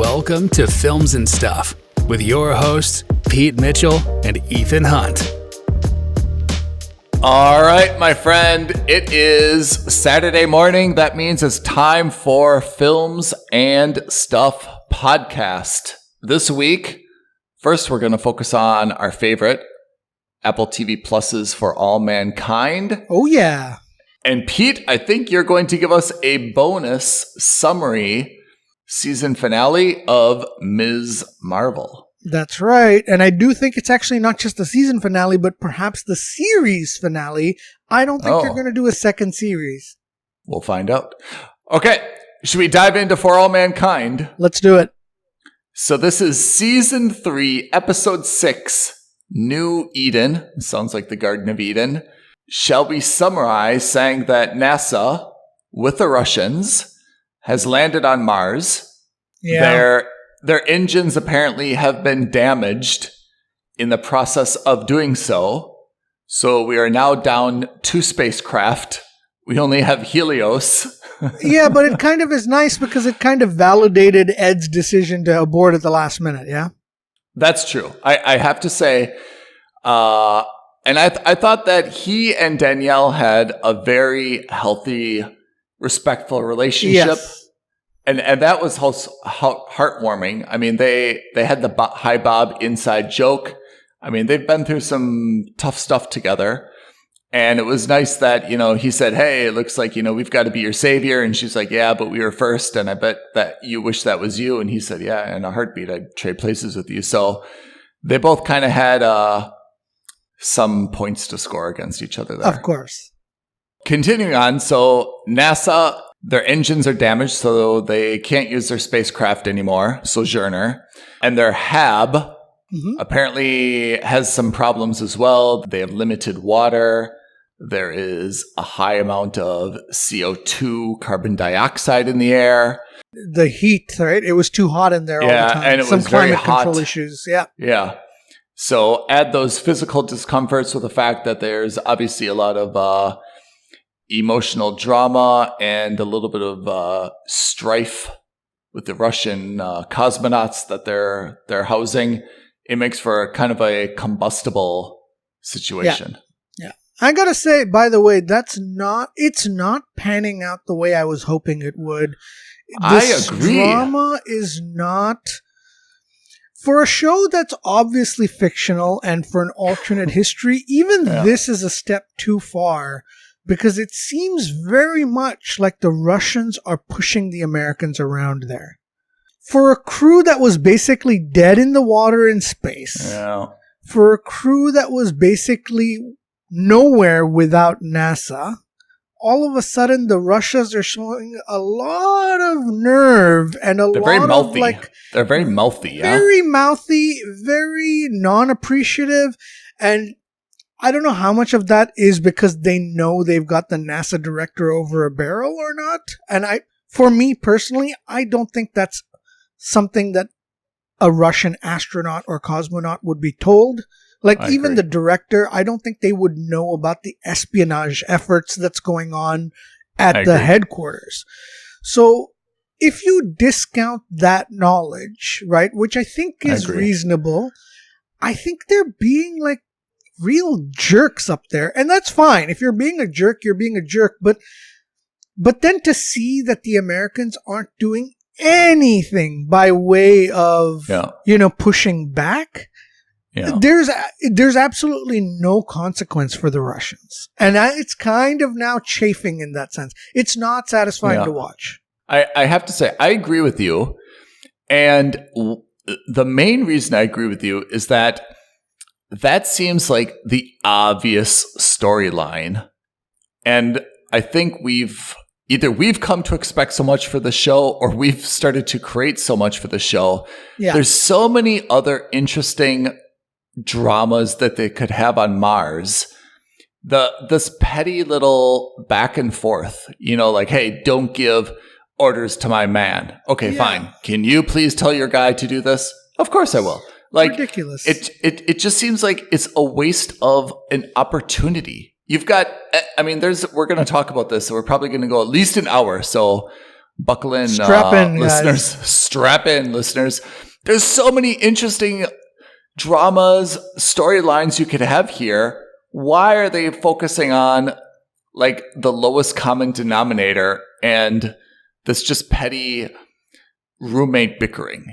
Welcome to Films and Stuff with your hosts, Pete Mitchell and Ethan Hunt. All right, my friend, it is Saturday morning. That means it's time for Films and Stuff podcast. This week, first we're going to focus on our favorite, Apple TV Pluses for All Mankind. Oh, yeah. And Pete, I think you're going to give us a bonus summary season finale of Ms. Marvel. That's right. And I do think it's actually not just the season finale, but perhaps the series finale. I don't think they're going to do a second series. We'll find out. Okay. Should we dive into For All Mankind? Let's do it. So this is season 3, episode 6, New Eden. Sounds like the Garden of Eden. Shall we summarize saying that NASA, with the Russians, has landed on Mars. Yeah. Their engines apparently have been damaged in the process of doing so. So we are now down 2 spacecraft. We only have Helios. Yeah, but it kind of is nice because it kind of validated Ed's decision to abort at the last minute, yeah? That's true. I have to say, and I thought that he and Danielle had a very healthy, respectful relationship. Yes. And that was heartwarming. I mean, they had the Hi Bob inside joke. I mean, they've been through some tough stuff together. And it was nice that, he said, hey, it looks like, we've got to be your savior. And she's like, yeah, but we were first. And I bet that you wish that was you. And he said, yeah, in a heartbeat, I'd trade places with you. So they both kind of had some points to score against each other there. Of course. Continuing on, so NASA, their engines are damaged, so they can't use their spacecraft anymore, Sojourner. And their HAB apparently has some problems as well. They have limited water. There is a high amount of CO2, carbon dioxide in the air. The heat, right? It was too hot in there all the time. And it some was very climate hot. control issues, yeah. Yeah. So add those physical discomforts with the fact that there's obviously a lot of emotional drama and a little bit of strife with the Russian cosmonauts that they're housing. It makes for kind of a combustible situation. Yeah. I gotta say, by the way, it's not panning out the way I was hoping it would. This I agree. Drama is not, for a show that's obviously fictional and for an alternate history, even this is a step too far. Because it seems very much like the Russians are pushing the Americans around there. For a crew that was basically dead in the water in space, for a crew that was basically nowhere without NASA, all of a sudden the Russians are showing a lot of nerve and They're very mouthy, yeah? Very mouthy, very non-appreciative, and I don't know how much of that is because they know they've got the NASA director over a barrel or not. And for me personally, I don't think that's something that a Russian astronaut or cosmonaut would be told. Like even the director, I don't think they would know about the espionage efforts that's going on at the headquarters. So if you discount that knowledge, right, which I think is reasonable, I think they're being like real jerks up there. And that's fine. If you're being a jerk, you're being a jerk. But then to see that the Americans aren't doing anything by way of, pushing back, there's absolutely no consequence for the Russians. And it's kind of now chafing in that sense. It's not satisfying to watch. I have to say, I agree with you. And the main reason I agree with you is that seems like the obvious storyline. And I think we've come to expect so much for the show or we've started to create so much for the show. Yeah. There's so many other interesting dramas that they could have on Mars. This petty little back and forth, like, hey, don't give orders to my man. Okay, fine. Can you please tell your guy to do this? Of course I will. Like, ridiculous. It just seems like it's a waste of an opportunity. You've got, we're going to talk about this, so we're probably going to go at least an hour. So Buckle in, Strap in, listeners. guys. Strap in, listeners. There's so many interesting dramas, storylines you could have here. Why are they focusing on like the lowest common denominator and this just petty roommate bickering?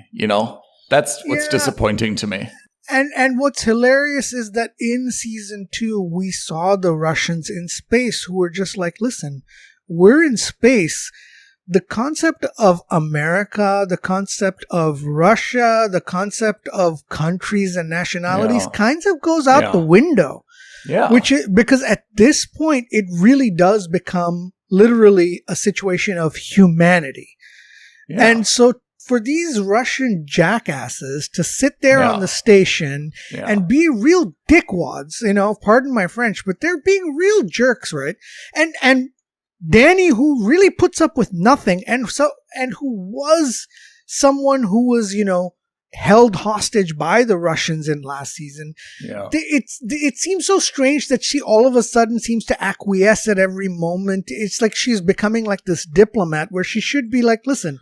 That's what's disappointing to me. And what's hilarious is that in season 2, we saw the Russians in space who were just like, listen, we're in space. The concept of America, the concept of Russia, the concept of countries and nationalities kind of goes out the window. Yeah. Because at this point, it really does become literally a situation of humanity. Yeah. And so for these Russian jackasses to sit there on the station and be real dickwads, pardon my French, but they're being real jerks, right? And Danny, who really puts up with nothing, and who was someone who was, held hostage by the Russians in last season. Yeah. It seems so strange that she all of a sudden seems to acquiesce at every moment. It's like she's becoming like this diplomat where she should be like, listen,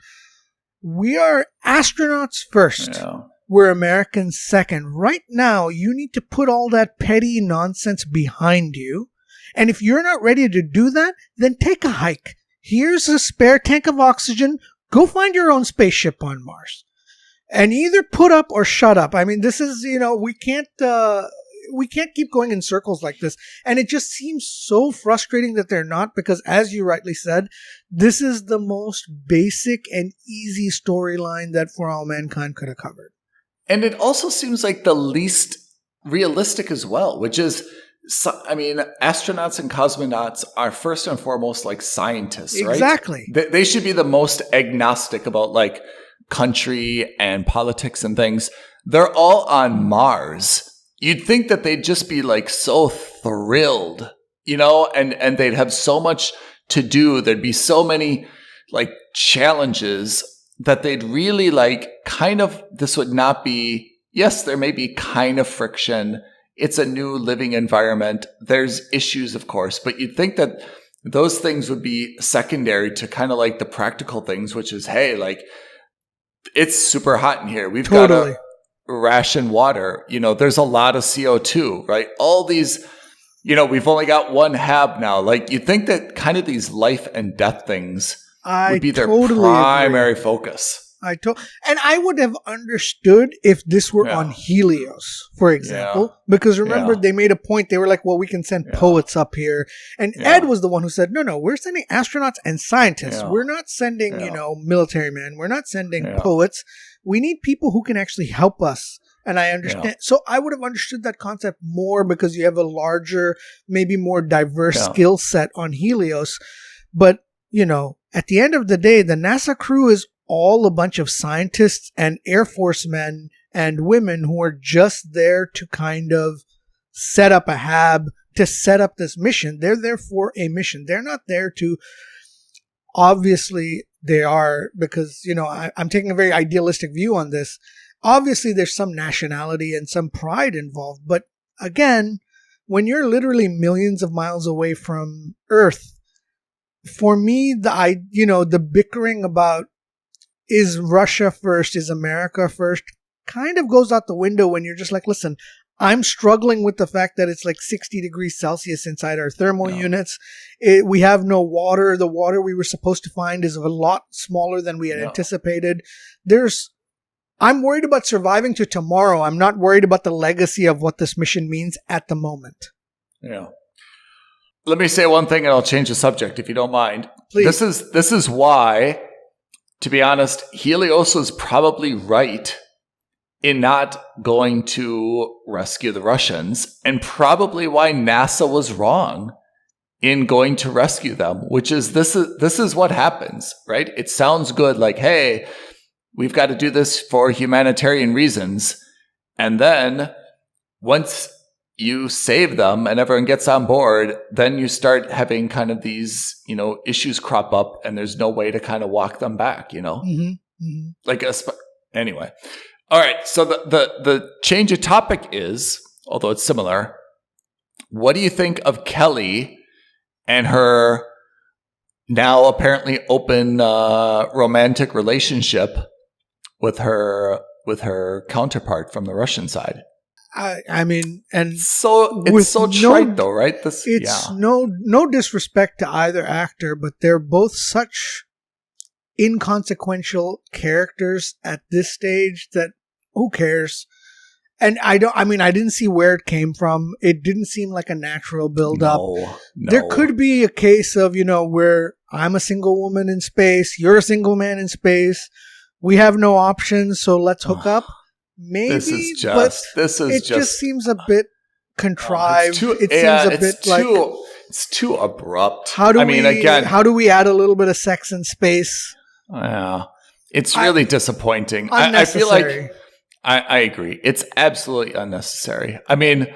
we are astronauts first. Yeah. We're Americans second. Right now, you need to put all that petty nonsense behind you. And if you're not ready to do that, then take a hike. Here's a spare tank of oxygen. Go find your own spaceship on Mars. And either put up or shut up. I mean, this is, we can't keep going in circles like this. And it just seems so frustrating that they're not, because as you rightly said, this is the most basic and easy storyline that For All Mankind could have covered. And it also seems like the least realistic as well, which is, astronauts and cosmonauts are first and foremost like scientists, right? Exactly. They should be the most agnostic about like country and politics and things. They're all on Mars. You'd think that they'd just be like so thrilled, and they'd have so much to do. There'd be so many like challenges that they'd really like this would not be, yes, there may be kind of friction. It's a new living environment. There's issues, of course, but you'd think that those things would be secondary to kind of like the practical things, which is, hey, like it's super hot in here. We've got to ration water. There's a lot of CO2, right? All these, we've only got one hab now. Like you'd think that kind of these life and death things would be their primary focus. And I would have understood if this were on Helios, for example, because remember they made a point. They were like, well, we can send poets up here. And Ed was the one who said, no, we're sending astronauts and scientists. We're not sending, military men. We're not sending poets. We need people who can actually help us. And I understand. Yeah. So I would have understood that concept more because you have a larger, maybe more diverse skill set on Helios. But, at the end of the day, the NASA crew is all a bunch of scientists and Air Force men and women who are just there to kind of set up a hab, to set up this mission. They're there for a mission. They're not there to, obviously they are, because, I'm taking a very idealistic view on this. Obviously there's some nationality and some pride involved. But again, when you're literally millions of miles away from Earth, for me, the bickering about is Russia first, is America first, kind of goes out the window when you're just like, listen, I'm struggling with the fact that it's like 60 degrees Celsius inside our thermal units. We have no water. The water we were supposed to find is a lot smaller than we had anticipated. I'm worried about surviving to tomorrow. I'm not worried about the legacy of what this mission means at the moment. Yeah. Let me say one thing and I'll change the subject if you don't mind. Please. This is why, to be honest, Helios was probably right in not going to rescue the Russians, and probably why NASA was wrong in going to rescue them, which is this is what happens, right? It sounds good, like, hey, we've got to do this for humanitarian reasons. And then once you save them and everyone gets on board, then you start having kind of these, issues crop up and there's no way to kind of walk them back, Mm-hmm. Mm-hmm. Anyway. All right. So the change of topic is, although it's similar, what do you think of Kelly and her now apparently open romantic relationship with her counterpart from the Russian side. I mean, and so it's so trite though, right? No disrespect to either actor, but they're both such inconsequential characters at this stage that who cares? And I didn't see where it came from. It didn't seem like a natural build-up. No. There could be a case of, where I'm a single woman in space, you're a single man in space, we have no options, so let's hook up. Maybe, it just seems a bit contrived. It's too abrupt. How do we add a little bit of sex in space? Yeah, it's really disappointing. I feel like I agree. It's absolutely unnecessary. I mean,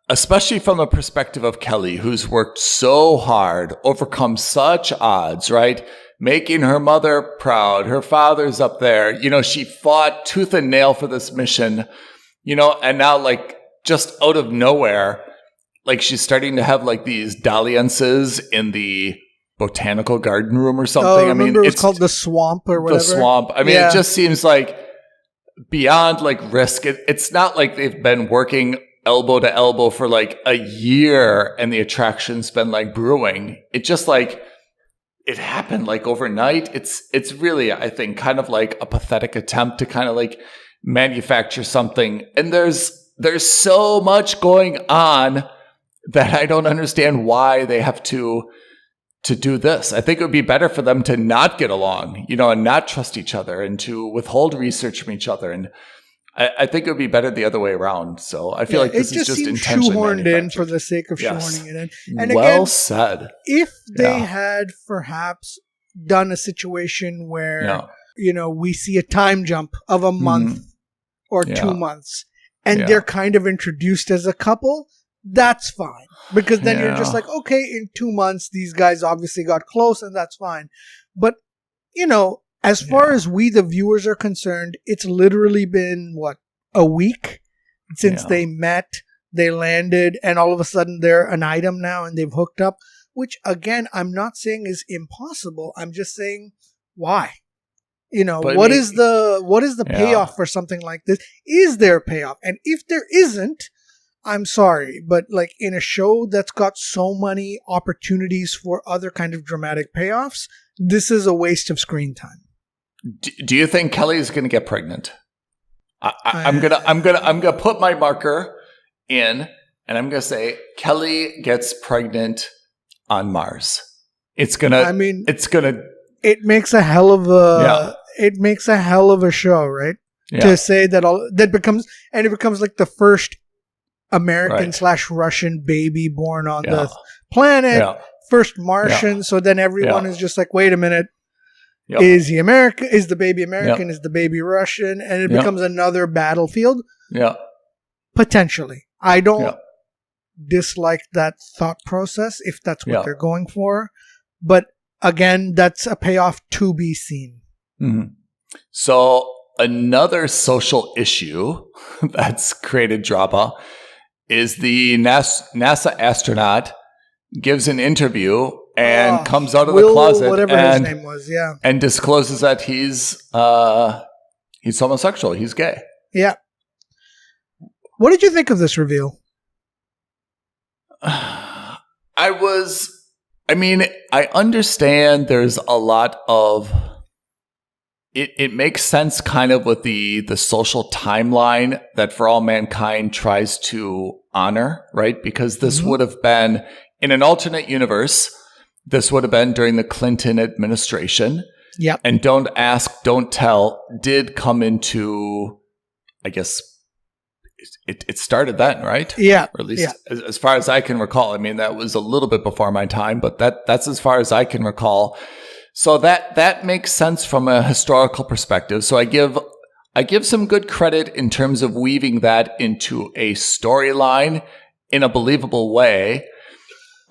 especially from the perspective of Kelly, who's worked so hard, overcome such odds, right? Making her mother proud. Her father's up there. She fought tooth and nail for this mission, and now like just out of nowhere, like she's starting to have like these dalliances in the botanical garden room or something. Oh, remember it's called the swamp or whatever? The swamp. I mean, It just seems like beyond like risk. It's not like they've been working elbow to elbow for like a year and the attraction's been like brewing. It just like, it happened like overnight. It's really, I think, kind of like a pathetic attempt to kind of like manufacture something. And there's so much going on that I don't understand why they have to do this. I think it would be better for them to not get along, and not trust each other and to withhold research from each other. And I think it would be better the other way around. So I feel like this is just intentionally shoehorned in for the sake of shoehorning it in. And well again, said. If they had perhaps done a situation where, we see a time jump of a month or 2 months and they're kind of introduced as a couple, that's fine. Because then you're just like, okay, in 2 months, these guys obviously got close and that's fine. But, as far as we, the viewers, are concerned, it's literally been, a week since they met, they landed, and all of a sudden they're an item now and they've hooked up, which, again, I'm not saying is impossible. I'm just saying, why? What is the payoff for something like this? Is there a payoff? And if there isn't, I'm sorry, but like in a show that's got so many opportunities for other kind of dramatic payoffs, this is a waste of screen time. Do you think Kelly's going to get pregnant? I'm gonna put my marker in, and I'm gonna say Kelly gets pregnant on Mars. It makes a hell of a show, right? Yeah. To say that becomes like the first American / Russian baby born on the planet, first Martian. So then everyone is just like, wait a minute. Yep. Is the baby American? Is the baby Russian? And it becomes another battlefield. Yeah. Potentially. I don't dislike that thought process if that's what they're going for. But again, that's a payoff to be seen. Mm-hmm. So another social issue that's created drama is the NASA astronaut gives an interview and comes out of the closet, whatever his name was, and discloses that he's homosexual, he's gay. Yeah. What did you think of this reveal? I understand there's a lot of it makes sense kind of with the social timeline that For All Mankind tries to honor, right? Because this would have been in an alternate universe. This would have been during the Clinton administration. Yeah. And Don't Ask, Don't Tell did come into, I guess, it started then, right? Yeah. Or at least as far as I can recall. I mean, that was a little bit before my time, but that's as far as I can recall. So that makes sense from a historical perspective. So I give some good credit in terms of weaving that into a storyline in a believable way.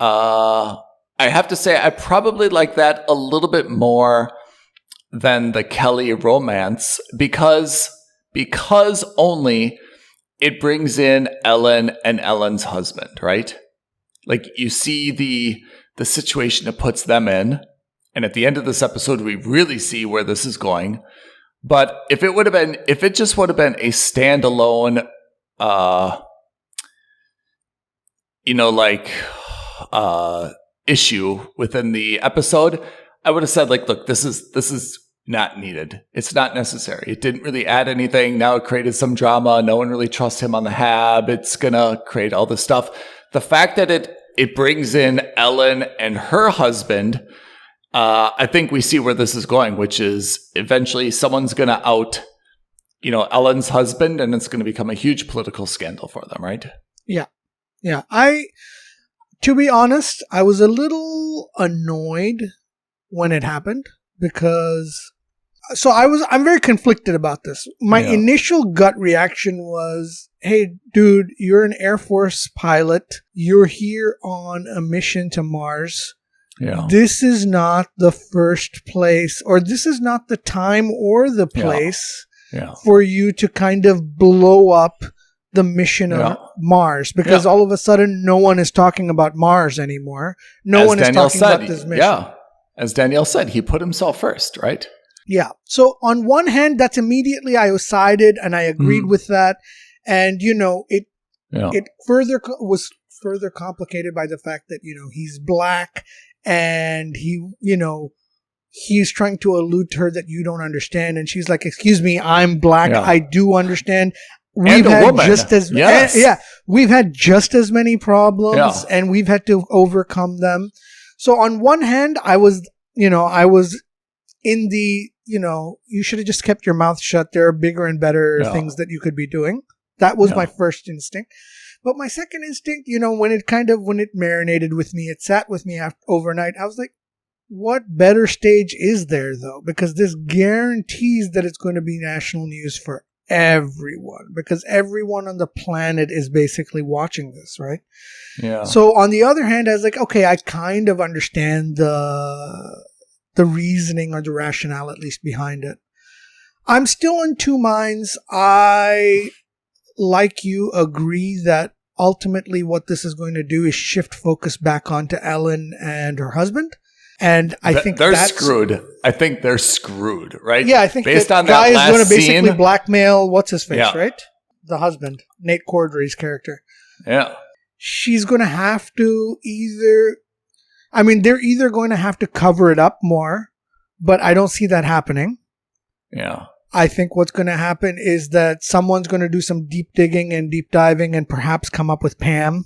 I have to say, I probably like that a little bit more than the Kelly romance because only it brings in Ellen and Ellen's husband, right? Like you see the situation it puts them in, And at the end of this episode, we really see where this is going. But if it just would have been a standalone, issue within the episode, I would have said, like, look, this is not needed. It's not necessary. It didn't really add anything. Now it created some drama. No one really trusts him on the Hab. It's gonna create all this stuff. The fact that it brings in Ellen and her husband, I think we see where this is going, which is eventually someone's going to out, Ellen's husband, and it's going to become a huge political scandal for them, right? Yeah. Yeah. To be honest, I was a little annoyed when it happened because, I'm very conflicted about this. My initial gut reaction was, hey, dude, you're an Air Force pilot. You're here on a mission to Mars. Yeah. This is not the first place, or this is not the time or the place for you to kind of blow up the mission of Mars, because all of a sudden no one is talking about Mars anymore. No one is talking about this mission. Yeah. As Danielle said, he put himself first, right? Yeah. So on one hand, that's immediately I was sided and I agreed with that. And, it was further complicated by the fact that, he's black and he's trying to allude to her that you don't understand. And she's like, excuse me, I'm black. Yeah. I do understand. We've had we've had just as many problems and we've had to overcome them. So on one hand, I was in the, you should have just kept your mouth shut. There are bigger and better things that you could be doing. That was my first instinct. But my second instinct, when it marinated with me, it sat with me overnight. I was like, what better stage is there though? Because this guarantees that it's going to be national news for everyone, because everyone on the planet is basically watching this, right? Yeah. So on the other hand, I was like, okay, I kind of understand the reasoning or the rationale at least behind it. I'm still in two minds. I, like you, agree that ultimately what this is going to do is shift focus back onto Ellen and her husband. And I think they're screwed. I think they're screwed, right? Yeah, I think based on guy that last is going to basically scene, blackmail what's his face, right? The husband, Nate Cordry's character. Yeah. She's going to have to they're either going to have to cover it up more, but I don't see that happening. Yeah. I think what's going to happen is that someone's going to do some deep digging and deep diving and perhaps come up with Pam.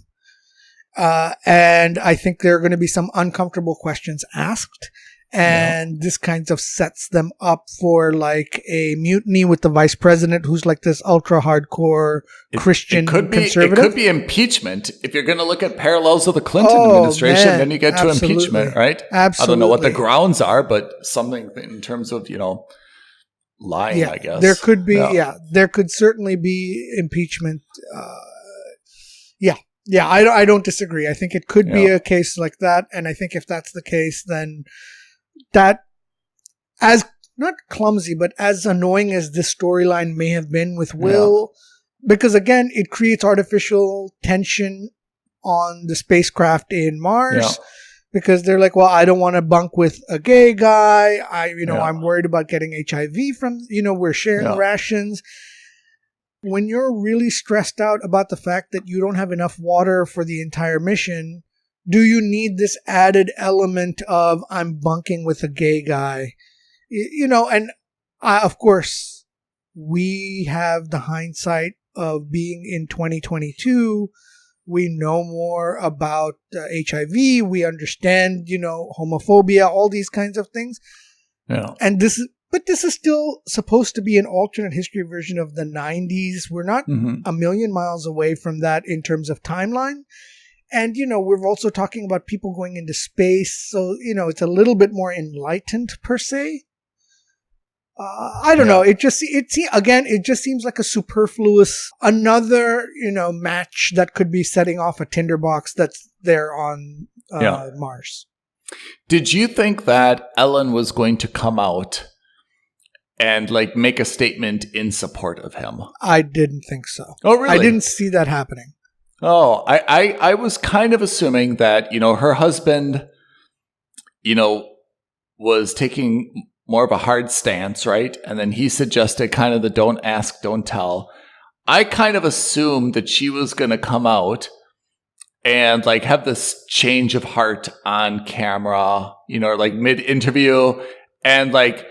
And I think there are going to be some uncomfortable questions asked. And this kind of sets them up for like a mutiny with the vice president, who's like this ultra hardcore Christian conservative. It could be impeachment. If you're going to look at parallels of the Clinton administration, then you get to impeachment, right? Absolutely. I don't know what the grounds are, but something in terms of, lying, I guess. There could be, there could certainly be impeachment. Yeah, I don't disagree. I think it could be a case like that. And I think if that's the case, then that, as not clumsy, but as annoying as this storyline may have been with Will, because again, it creates artificial tension on the spacecraft in Mars, because they're like, well, I don't want to bunk with a gay guy. I'm worried about getting HIV from, we're sharing rations. When you're really stressed out about the fact that you don't have enough water for the entire mission, do you need this added element of I'm bunking with a gay guy? And of course, we have the hindsight of being in 2022. We know more about HIV. We understand, homophobia, all these kinds of things. Yeah. And this is still supposed to be an alternate history version of the 90s. We're not a million miles away from that in terms of timeline. And, we're also talking about people going into space. So, it's a little bit more enlightened per se. I don't know. It just seems like a superfluous, another, match that could be setting off a tinderbox that's there on Mars. Did you think that Ellen was going to come out and make a statement in support of him? I didn't think so. Oh, really? I didn't see that happening. Oh, I was kind of assuming that, her husband, was taking more of a hard stance, right? And then he suggested kind of the don't ask, don't tell. I kind of assumed that she was going to come out and like have this change of heart on camera, like mid-interview and like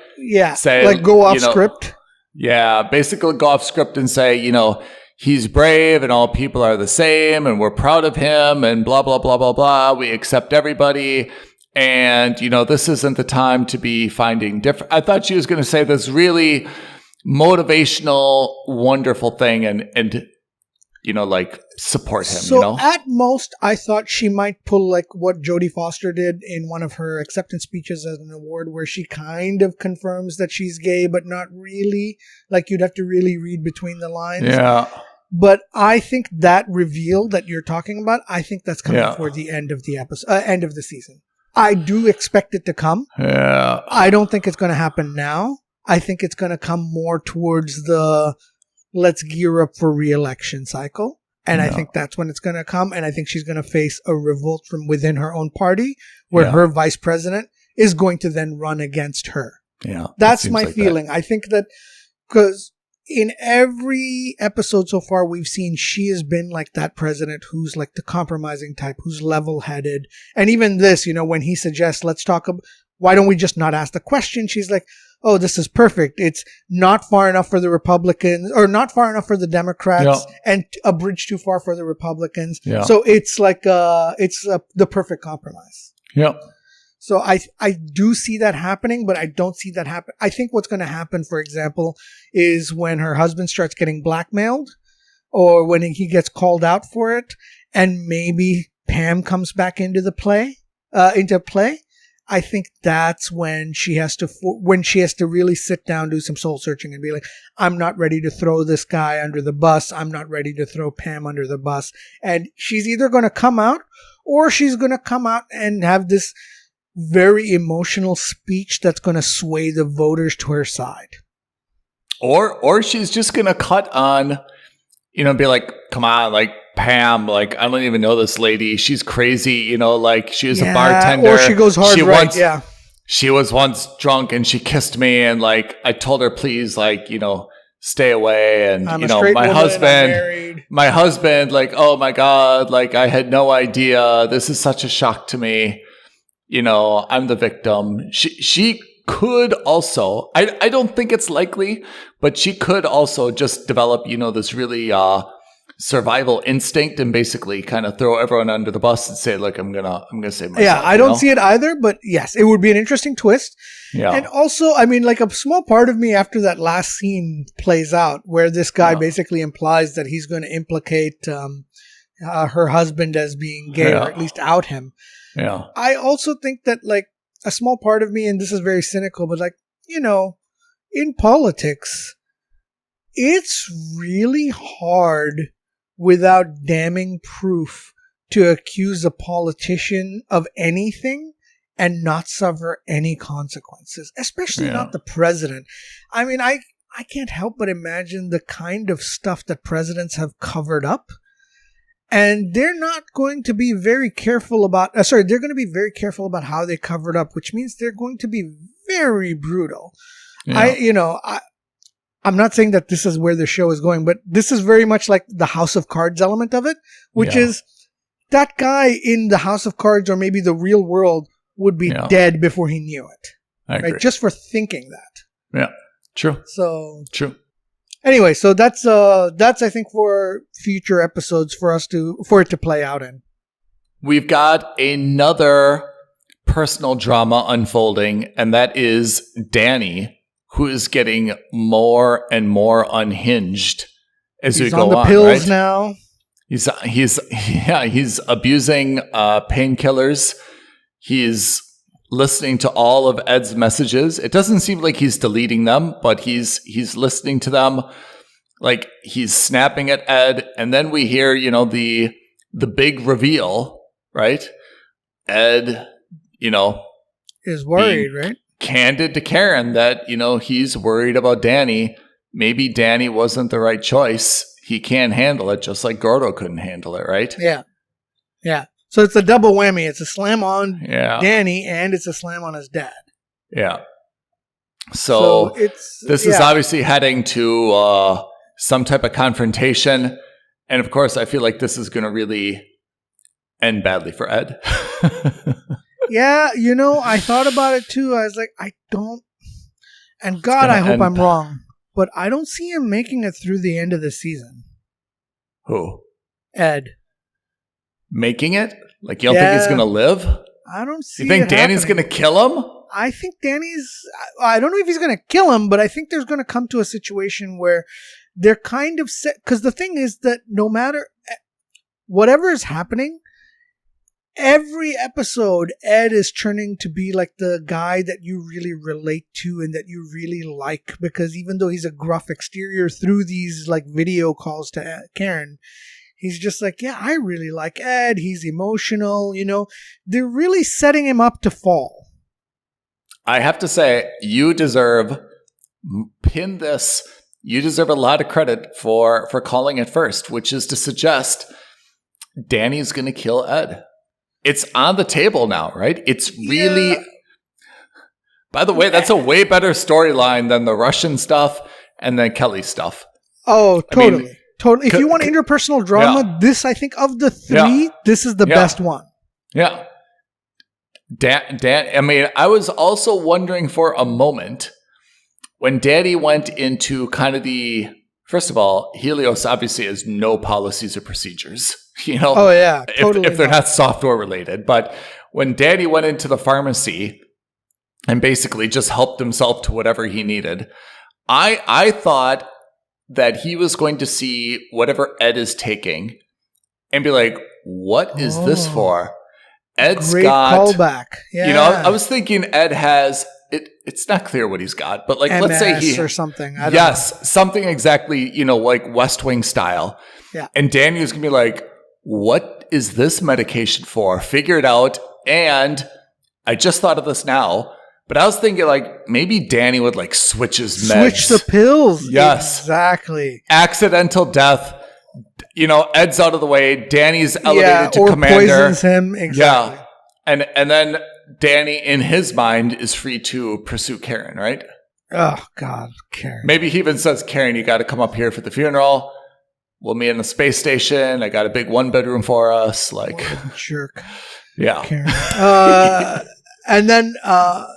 say, like go off script. Yeah, basically go off script and say, he's brave and all people are the same and we're proud of him and blah, blah, blah, blah, blah. We accept everybody. And, this isn't the time to be finding different. I thought she was going to say this really motivational, wonderful thing and like support him. So at most, I thought she might pull like what Jodie Foster did in one of her acceptance speeches as an award, where she kind of confirms that she's gay, but not really. Like you'd have to really read between the lines. Yeah. But I think that reveal that you're talking about, I think that's coming for the end of the episode, end of the season. I do expect it to come. Yeah. I don't think it's going to happen now. I think it's going to come more towards the let's gear up for re-election cycle. And I think that's when it's going to come. And I think she's going to face a revolt from within her own party where her vice president is going to then run against her. Yeah. That's my feeling. I think that because in every episode so far we've seen, she has been like that president who's like the compromising type, who's level-headed. And even this, when he suggests, let's talk about, why don't we just not ask the question? She's like, oh, this is perfect. It's not far enough for the Republicans or not far enough for the Democrats and a bridge too far for the Republicans. Yeah. So it's like, the perfect compromise. Yeah. So I do see that happening, but I don't see that happen. I think what's going to happen, for example, is when her husband starts getting blackmailed or when he gets called out for it and maybe Pam comes back into play. I think that's when she has to really sit down, do some soul searching and be like, I'm not ready to throw this guy under the bus. I'm not ready to throw Pam under the bus. And she's either going to come out or she's going to come out and have this very emotional speech that's going to sway the voters to her side. Or she's just going to cut on, be like, come on, like Pam, like, I don't even know this lady. She's crazy, like she was a bartender. Or she goes hard She was once drunk and she kissed me and like, I told her, please, like, stay away. And, my husband, like, oh my God, like I had no idea. This is such a shock to me. I'm the victim. She could also, I don't think it's likely, but she could also just develop, this really survival instinct and basically kind of throw everyone under the bus and say, look, I'm gonna save myself. Yeah, I don't see it either, but yes, it would be an interesting twist. Yeah. And also, I mean, like a small part of me after that last scene plays out where this guy basically implies that he's going to implicate her husband as being gay or at least out him. Yeah. I also think that like a small part of me, and this is very cynical, but like, in politics, it's really hard without damning proof to accuse a politician of anything and not suffer any consequences, especially not the president. I mean, I can't help but imagine the kind of stuff that presidents have covered up. And they're not going to be very careful about, they're going to be very careful about how they cover it up, which means they're going to be very brutal. Yeah. I'm not saying that this is where the show is going, but this is very much like the House of Cards element of it, which is that guy in the House of Cards or maybe the real world would be dead before he knew it. I agree. Right? Just for thinking that. Yeah, true. So true. Anyway, so that's I think for future episodes for it to play out in. We've got another personal drama unfolding, and that is Danny, who is getting more and more unhinged as we go on. He's on the pills now. He's abusing painkillers. He's listening to all of Ed's messages. It doesn't seem like he's deleting them, but he's listening to them. Like he's snapping at Ed, and then we hear, the big reveal, right? Ed, is worried, right? Candid to Karen that, he's worried about Danny. Maybe Danny wasn't the right choice. He can't handle it, just like Gordo couldn't handle it, right? Yeah. Yeah. So it's a double whammy. It's a slam on Yeah. Danny and it's a slam on his dad. Yeah. So this is obviously heading to some type of confrontation. And of course, I feel like this is going to really end badly for Ed. Yeah, I thought about it too. I was like, I don't, and God, I hope I'm wrong, but I don't see him making it through the end of the season. Who? Ed. Making it? Like, you don't think he's going to live? I don't see. You think Danny's going to kill him? I think I don't know if he's going to kill him, but I think there's going to come to a situation where they're kind of set. Because the thing is that no matter whatever is happening, every episode, Ed is turning to be like the guy that you really relate to and that you really like. Because even though he's a gruff exterior through these like video calls to Karen, he's just like, yeah, I really like Ed. He's emotional. They're really setting him up to fall. I have to say, you deserve a lot of credit for calling it first, which is to suggest Danny's going to kill Ed. It's on the table now, right? It's really... Yeah. By the way, that's a way better storyline than the Russian stuff and then Kelly's stuff. Oh, totally. Totally. If you want interpersonal drama, this, I think, of the three, this is the best one. Yeah. Dan, I mean, I was also wondering for a moment when Daddy went into kind of first of all, Helios obviously has no policies or procedures, Oh, yeah. Totally if they're not software related. But when Daddy went into the pharmacy and basically just helped himself to whatever he needed, I thought that he was going to see whatever Ed is taking and be like, what is this for? Ed's great got callback. Yeah. I was thinking Ed has it. It's not clear what he's got, but like, MS let's say he or something. I don't know. Something exactly, like West Wing style. Yeah. And Danny was gonna be like, "What is this medication for? Figure it out." And I just thought of this now, but I was thinking like maybe Danny would like switch his meds, switch the pills. Yes, exactly. Accidental death. Ed's out of the way. Danny's elevated to or commander. Poisons him. Exactly. Yeah. And then Danny, in his mind, is free to pursue Karen, right? Oh, God, Karen. Maybe he even says, Karen, you got to come up here for the funeral. We'll meet in the space station. I got a big 1-bedroom for us. Like, what a jerk. Yeah. Karen. And then,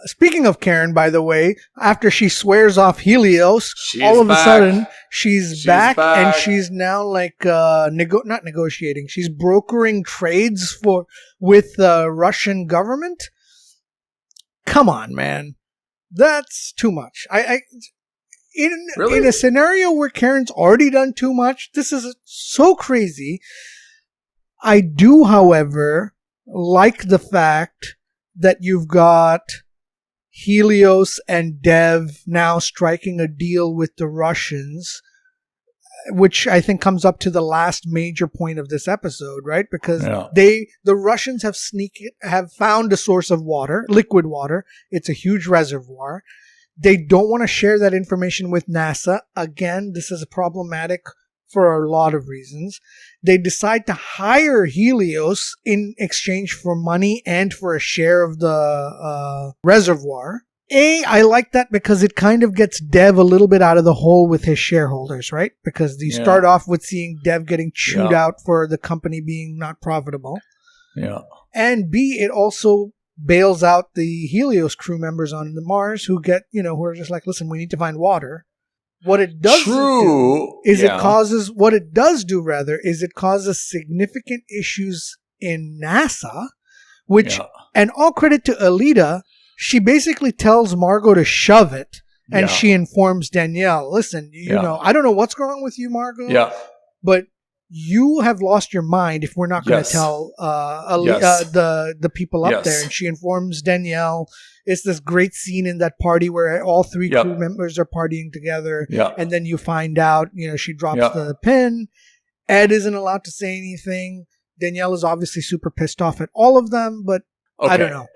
speaking of Karen, by the way, after she swears off Helios, all of a sudden she's back and she's now like not negotiating. She's brokering trades with the Russian government. Come on, man, that's too much. In a scenario where Karen's already done too much, this is so crazy. I do, however, like the fact that you've got Helios and Dev now striking a deal with the Russians, which I think comes up to the last major point of this episode, right? Because the Russians have found a source of water, liquid water. It's a huge reservoir. They don't want to share that information with NASA. Again, this is problematic for a lot of reasons. They decide to hire Helios in exchange for money and for a share of the reservoir. I like that because it kind of gets Dev a little bit out of the hole with his shareholders, right? Because you start off with seeing Dev getting chewed out for the company being not profitable. Yeah. And B, it also bails out the Helios crew members on the Mars who are just like, listen, we need to find water. What it does do is it causes significant issues in NASA, which, and all credit to Alita, she basically tells Margot to shove it, and she informs Danielle, listen, I don't know what's wrong with you, Margot, but you have lost your mind if we're not going to tell the people up there. And she informs Danielle. It's this great scene in that party where all three crew members are partying together. And then you find out, she drops the pin. Ed isn't allowed to say anything. Danielle is obviously super pissed off at all of them, but I don't know.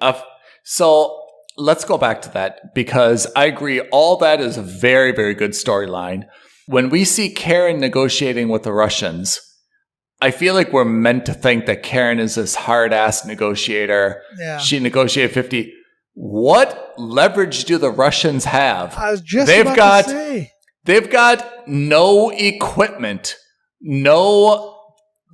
So let's go back to that because I agree. All that is a very, very good storyline. When we see Karen negotiating with the Russians, I feel like we're meant to think that Karen is this hard-ass negotiator. Yeah. She negotiated 50. What leverage do the Russians have? I was just about to say. They've got no equipment, no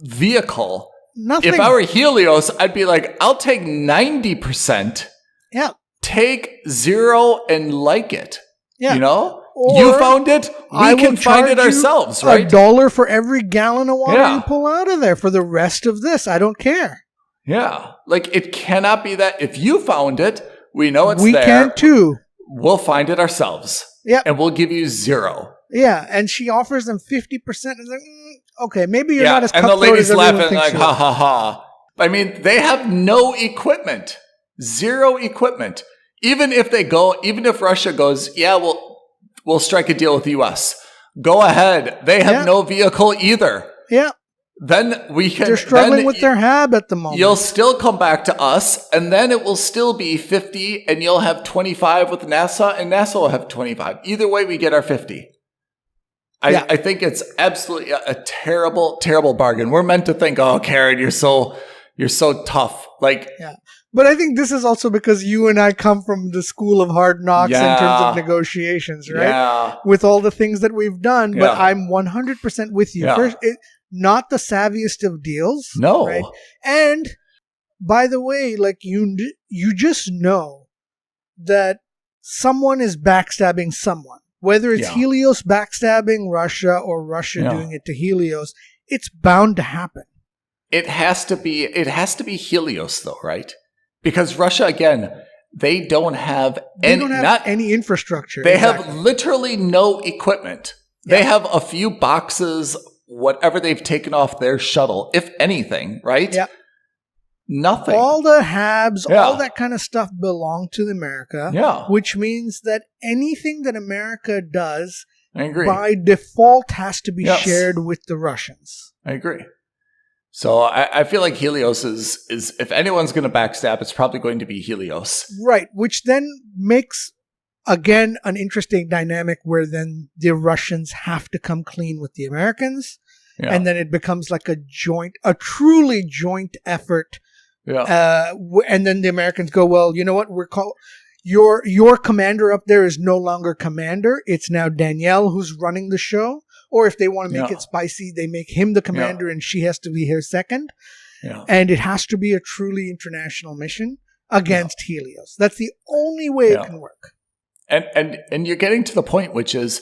vehicle. Nothing. If I were Helios, I'd be like, I'll take 90%. Yeah. Take 0 and like it. Yeah. You know? Or you found it. We can find it ourselves, right? $1 for every gallon of water you pull out of there for the rest of this. I don't care. Yeah. Like, it cannot be that if you found it, we know it's there. We can too. We'll find it ourselves. Yeah. And we'll give you 0. Yeah. And she offers them 50%. And like, okay, maybe you're not as and the cutthroat lady's as everyone laughing thinks like, ha, ha, ha. I mean, they have no equipment. 0 equipment. Even if Russia goes, yeah, we'll strike a deal with the U.S. Go ahead. They have no vehicle either. Yeah. Then we can. They're struggling with their HAB at the moment. You'll still come back to us, and then it will still be 50, and you'll have 25 with NASA, and NASA will have 25. Either way, we get our 50. I think it's absolutely a terrible, terrible bargain. We're meant to think, oh, Karen, you're so tough. Like, But I think this is also because you and I come from the school of hard knocks in terms of negotiations, right? Yeah. With all the things that we've done. But Yeah. I'm 100% with you. Yeah. First, not the savviest of deals. No. Right? And by the way, like you just know that someone is backstabbing someone. Whether it's Helios backstabbing Russia or Russia doing it to Helios, it's bound to happen. It has to be Helios though, right? Because Russia, again, they don't have any infrastructure. They have literally no equipment. They have a few boxes, whatever they've taken off their shuttle, if anything, right? Yeah. Nothing. All the HABs, all that kind of stuff belong to America. Yeah. Which means that anything that America does, I agree, by default has to be shared with the Russians. I agree. So I feel like Helios is if anyone's going to backstab, it's probably going to be Helios. Right, which then makes, again, an interesting dynamic where then the Russians have to come clean with the Americans. Yeah. And then it becomes like a truly joint effort. Yeah. And then the Americans go, well, you know what? Your commander up there is no longer commander. It's now Danielle who's running the show. Or if they want to make it spicy, they make him the commander and she has to be here second. Yeah. And it has to be a truly international mission against Helios. That's the only way it can work. And you're getting to the point, which is,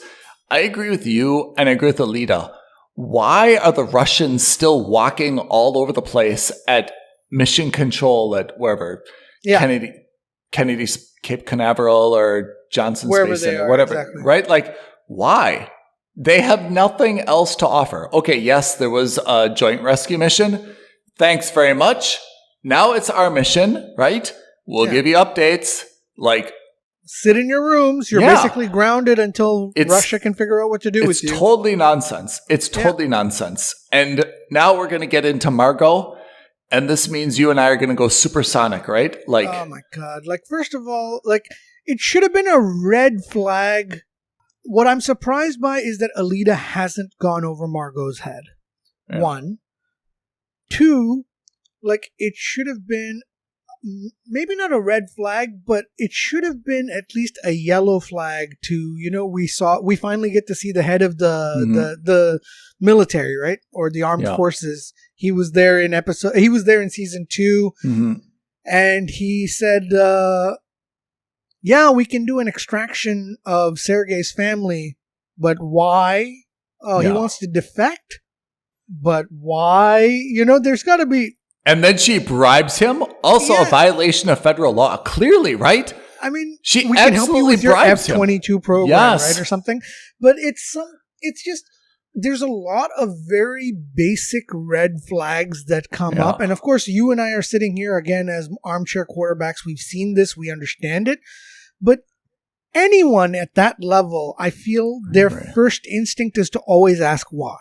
I agree with you and I agree with Alita. Why are the Russians still walking all over the place at mission control at wherever? Kennedy's Cape Canaveral or Johnson Space Center or whatever. Exactly. Right? Like, why? They have nothing else to offer. Okay, yes, there was a joint rescue mission. Thanks very much. Now it's our mission, right? We'll give you updates. Like, sit in your rooms. You're basically grounded until Russia can figure out what to do with you. It's totally nonsense. It's totally nonsense. And now we're going to get into Margot. And this means you and I are going to go supersonic, right? Like, oh my God. Like, first of all, like, it should have been a red flag. What I'm surprised by is that Alita hasn't gone over Margot's head. Yeah. 1. 2, like, it should have been maybe not a red flag, but it should have been at least a yellow flag to, we finally get to see the head of the military, right? Or the armed forces. He was there in season 2. Mm-hmm. And he said, we can do an extraction of Sergei's family, but why? Oh, he wants to defect? But why? There's got to be... And then she bribes him? Also a violation of federal law. Clearly, right? I mean, she we can help you with your F-22 program, right? Or something. But it's just... There's a lot of very basic red flags that come up. And of course, you and I are sitting here again as armchair quarterbacks. We've seen this. We understand it. But anyone at that level, I feel their first instinct is to always ask why.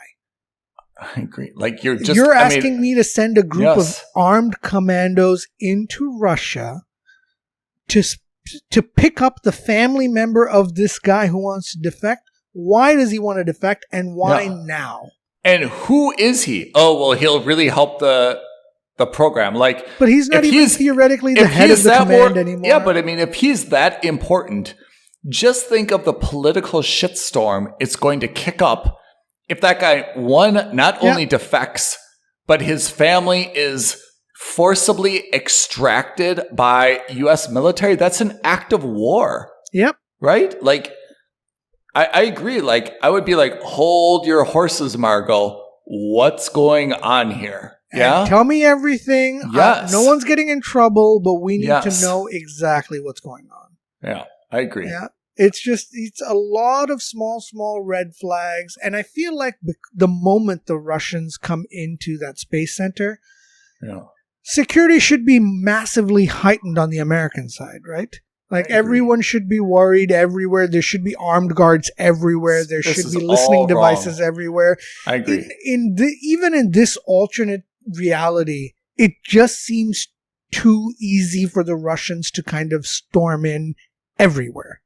I agree. Like you're asking me to send a group of armed commandos into Russia to pick up the family member of this guy who wants to defect. Why does he want to defect, and why now? And who is he? Oh, well, he'll really help the the program. Like, but he's not even theoretically the head of the command anymore. Yeah, but I mean, if he's that important, just think of the political shitstorm it's going to kick up if that guy, one, not only defects, but his family is forcibly extracted by U.S. military. That's an act of war. Yep. Right? Like, I agree. Like, I would be like, hold your horses, Margot. What's going on here? Yeah. And tell me everything. Yes. No one's getting in trouble, but we need to know exactly what's going on. Yeah, I agree. Yeah. It's a lot of small red flags. And I feel like the moment the Russians come into that space center, security should be massively heightened on the American side, right? Like everyone should be worried everywhere. There should be armed guards everywhere. There should be listening devices everywhere. I agree. Even in this alternate reality, it just seems too easy for the Russians to kind of storm in everywhere.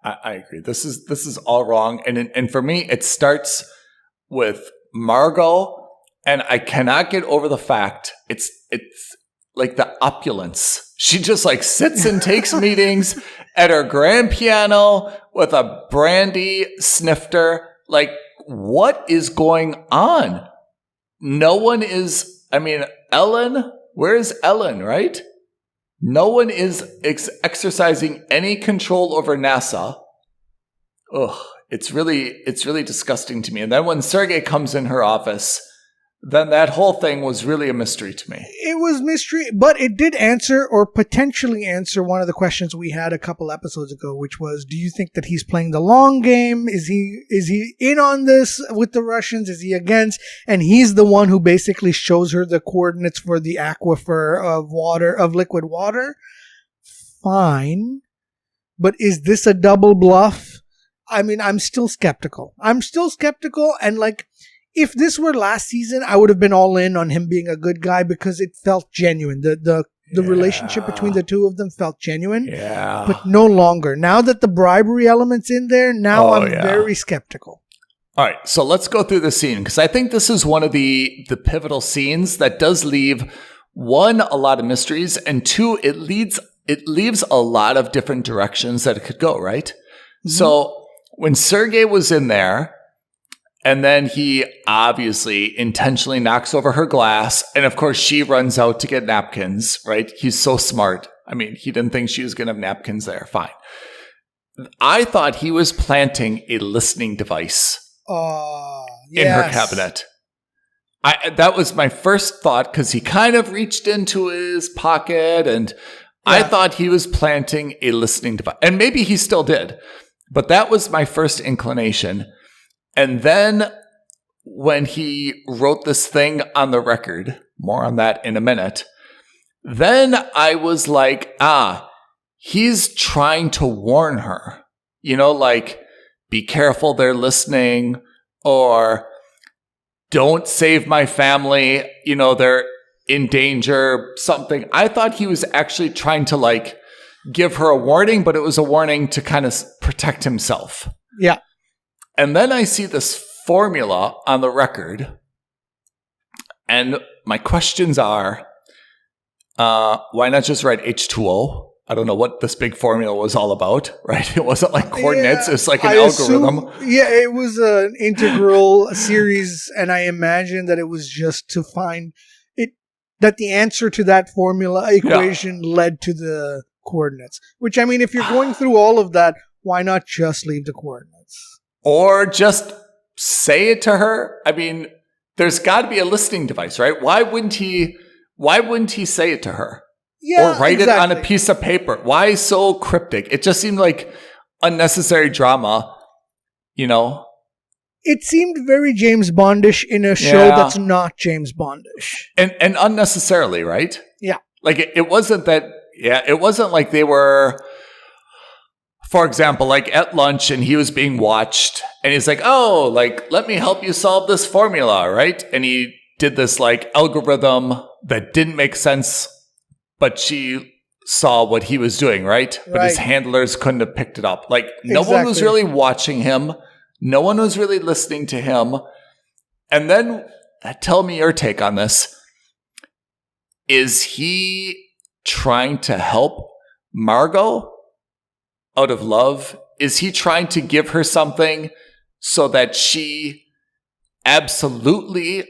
I agree. This is all wrong. And for me, it starts with Margot, and I cannot get over the fact it's like the opulence. She just like sits and takes meetings at her grand piano with a brandy snifter. Like, what is going on? No one is, Ellen, where's Ellen, right? No one is exercising any control over NASA. Ugh, it's really disgusting to me. And then when Sergei comes in her office, then that whole thing was really a mystery to me. It was mystery, but it did answer or potentially answer one of the questions we had a couple episodes ago, which was, do you think that he's playing the long game? Is he in on this with the Russians? Is he against? And he's the one who basically shows her the coordinates for the aquifer of liquid water. Fine. But is this a double bluff? I'm still skeptical. And like, if this were last season, I would have been all in on him being a good guy because it felt genuine. The relationship between the two of them felt genuine. Yeah. But no longer. Now that the bribery element's in there, I'm very skeptical. All right, so let's go through the scene because I think this is one of the pivotal scenes that does leave, one, a lot of mysteries, and two, it leaves a lot of different directions that it could go, right? Mm-hmm. So when Sergei was in there, and then he obviously intentionally knocks over her glass. And of course, she runs out to get napkins, right? He's so smart. He didn't think she was going to have napkins there. Fine. I thought he was planting a listening device in her cabinet. That was my first thought because he kind of reached into his pocket and I thought he was planting a listening device. And maybe he still did. But that was my first inclination. And then when he wrote this thing on the record, more on that in a minute, then I was like, he's trying to warn her, like, be careful, they're listening, or don't save my family, they're in danger, something. I thought he was actually trying to like give her a warning, but it was a warning to kind of protect himself. Yeah. And then I see this formula on the record, and my questions are, why not just write H2O? I don't know what this big formula was all about, right? It wasn't like coordinates. It's like an algorithm. It was an integral series, and I imagine that it was just to find it, that the answer to that formula equation led to the coordinates. Which, if you're going through all of that, why not just leave the coordinates? Or just say it to her. There's got to be a listening device, right? Why wouldn't he say it to her? Yeah, or write it on a piece of paper? Why so cryptic? It just seemed like unnecessary drama, It seemed very James Bondish in a show that's not James Bondish. And unnecessarily, right? Yeah. Like it wasn't that, it wasn't like they were... For example, like at lunch and he was being watched and he's like, let me help you solve this formula, right? And he did this like algorithm that didn't make sense, but she saw what he was doing, right? But his handlers couldn't have picked it up. Like no one was really watching him. No one was really listening to him. And then tell me your take on this. is he trying to help Margot out of love? Is he trying to give her something so that she absolutely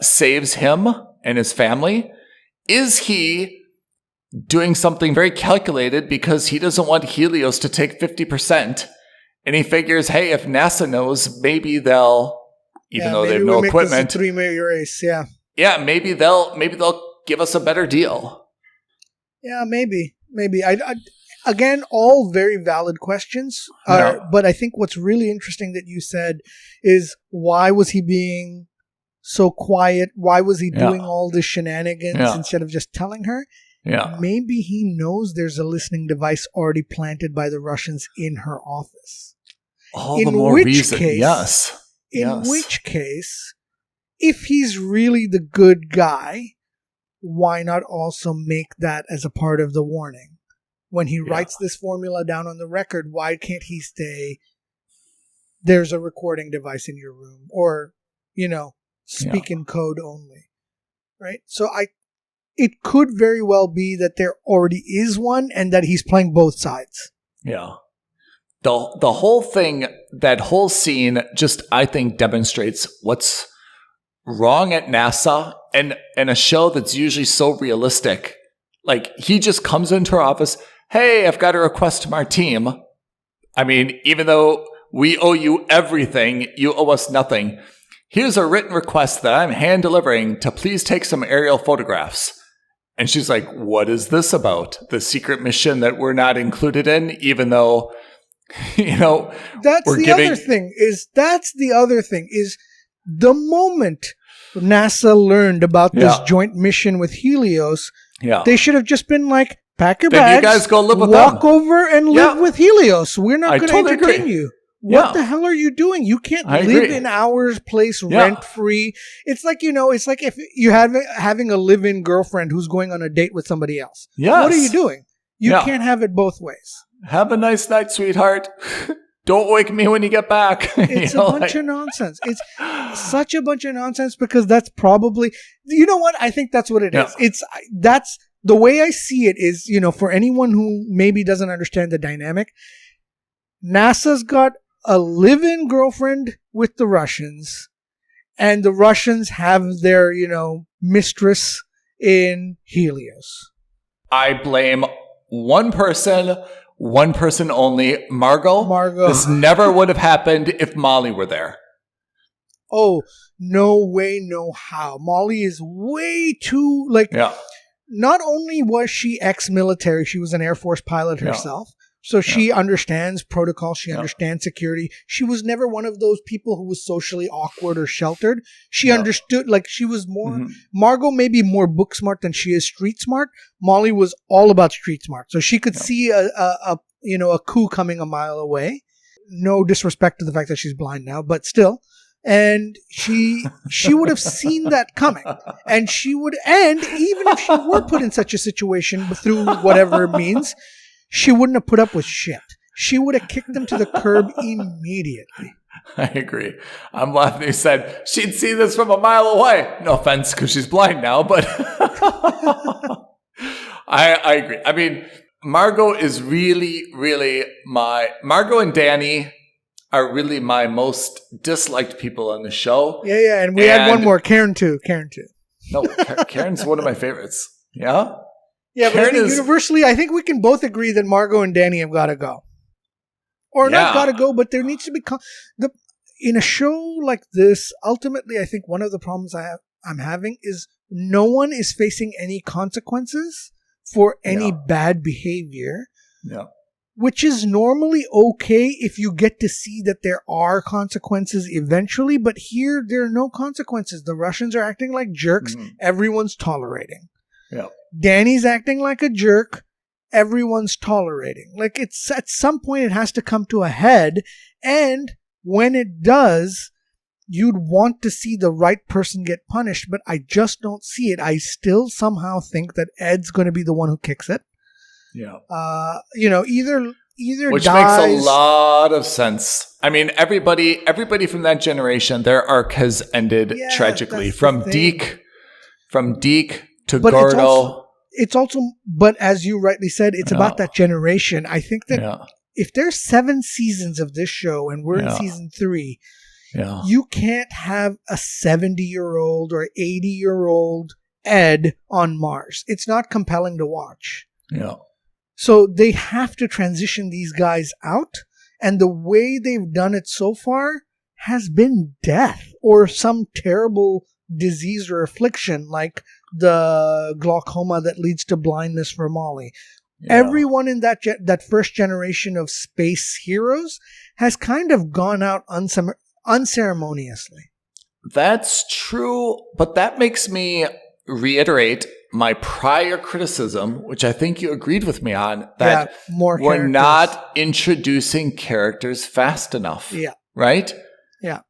saves him and his family? Is he doing something very calculated because he doesn't want Helios to take 50%? And he figures, hey, if NASA knows, maybe they'll, even though they have no equipment, this a 3-way race. Yeah, maybe they'll give us a better deal. Yeah, maybe. Again, all very valid questions. But I think what's really interesting that you said is, why was he being so quiet? Why was he doing all this shenanigans instead of just telling her? Yeah. Maybe he knows there's a listening device already planted by the Russians in her office. All the more reason. In which case, if he's really the good guy, why not also make that as a part of the warning? When he writes this formula down on the record, why can't he say, there's a recording device in your room? Or, speak in code only. Right? So it could very well be that there already is one and that he's playing both sides. Yeah. The whole thing, that whole scene just, I think, demonstrates what's wrong at NASA and a show that's usually so realistic. Like, he just comes into her office, hey, I've got a request from our team. I mean, even though we owe you everything, you owe us nothing. Here's a written request that I'm hand delivering to please take some aerial photographs. And she's like, what is this about? The secret mission that we're not included in, even though, that's the other thing is the moment NASA learned about this joint mission with Helios, they should have just been like, pack your bags, you guys go live with walk them. Over and live with Helios. We're not going to entertain agree. you. What the hell are you doing? You can't live in our place rent free. It's like, it's like if you having a live-in girlfriend who's going on a date with somebody else. Yes. What are you doing? You can't have it both ways. Have a nice night, sweetheart. Don't wake me when you get back. It's a bunch of nonsense. It's such a bunch of nonsense because that's probably, you know what? I think that's what it is. That's the way I see it is, for anyone who maybe doesn't understand the dynamic, NASA's got a live-in girlfriend with the Russians, and the Russians have their, mistress in Helios. I blame one person only, Margot. This never would have happened if Molly were there. Oh, no way, no how. Molly is way too, not only was she ex-military, she was an Air Force pilot herself. So she understands protocol. She understands security. She was never one of those people who was socially awkward or sheltered. She understood, she was more, Margot may be more book smart than she is street smart. Molly was all about street smart. So she could see a coup coming a mile away. No disrespect to the fact that she's blind now, but still. And she would have seen that coming. And even if she were put in such a situation through whatever means, she wouldn't have put up with shit. She would have kicked them to the curb immediately. I agree. I'm laughing. He said she'd see this from a mile away. No offense, because she's blind now, but I agree. I mean, Margot is really, really Margot and Danny are really my most disliked people on the show. Yeah. And we had one more. Karen too. No, Karen's one of my favorites. Yeah? Yeah, but I think universally, I think we can both agree that Margot and Danny have got to go. Or not got to go, but there needs to be... in a show like this, ultimately, I think one of the problems I'm having is no one is facing any consequences for any bad behavior. Yeah. Which is normally okay if you get to see that there are consequences eventually, but here there are no consequences. The Russians are acting like jerks. Mm-hmm. Everyone's tolerating. Yeah. Danny's acting like a jerk. Everyone's tolerating. It's at some point it has to come to a head, and when it does, you'd want to see the right person get punished, but I just don't see it. I still somehow think that Ed's going to be the one who kicks it. Yeah. Either which dies. Makes a lot of sense. I mean, everybody from that generation, their arc has ended tragically. From Deke to but Gordo. It's also, but as you rightly said, it's about that generation. I think that if there's 7 seasons of this show and we're in season 3, you can't have a 70-year-old or 80-year-old Ed on Mars. It's not compelling to watch. Yeah. So they have to transition these guys out. And the way they've done it so far has been death or some terrible disease or affliction like the glaucoma that leads to blindness for Molly. Yeah. Everyone in that first generation of space heroes has kind of gone out unceremoniously. That's true, but that makes me reiterate my prior criticism, which I think you agreed with me on, that we're not introducing characters fast enough. Yeah. Right? Yeah.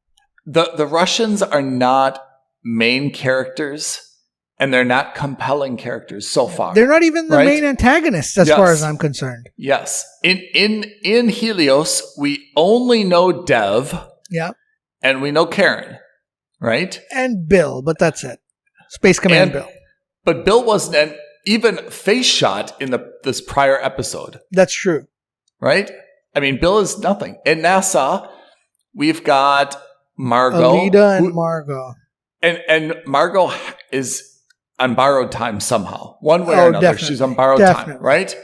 The Russians are not main characters. And they're not compelling characters so far. They're not even the main antagonists, as far as I'm concerned. Yes. In Helios, we only know Dev. Yeah. And we know Karen, right? And Bill, but that's it. Space Command Bill. But Bill wasn't an even face shot in this prior episode. That's true. Right? I mean, Bill is nothing. In NASA, we've got Margot. Alita and Margot. And Margot is on borrowed time somehow. One way or another, definitely. She's on borrowed time, right?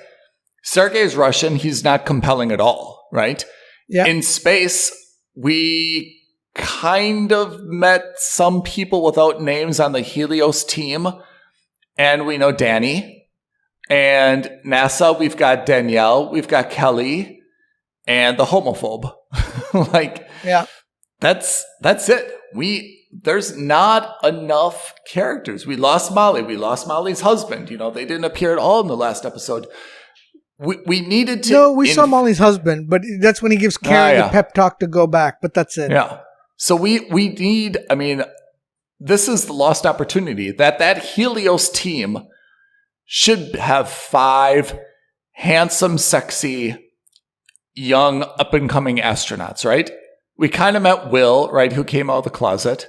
Sergei's Russian. He's not compelling at all, right? Yeah. In space, we kind of met some people without names on the Helios team. And we know Danny. And NASA, we've got Danielle. We've got Kelly. And the homophobe. That's it. There's not enough characters. We lost Molly. We lost Molly's husband. They didn't appear at all in the last episode. We needed to... No, we saw Molly's husband, but that's when he gives Karen the pep talk to go back, but that's it. Yeah. So we need... I mean, this is the lost opportunity. That Helios team should have 5 handsome, sexy, young, up-and-coming astronauts, right? We kind of met Will, right, who came out of the closet.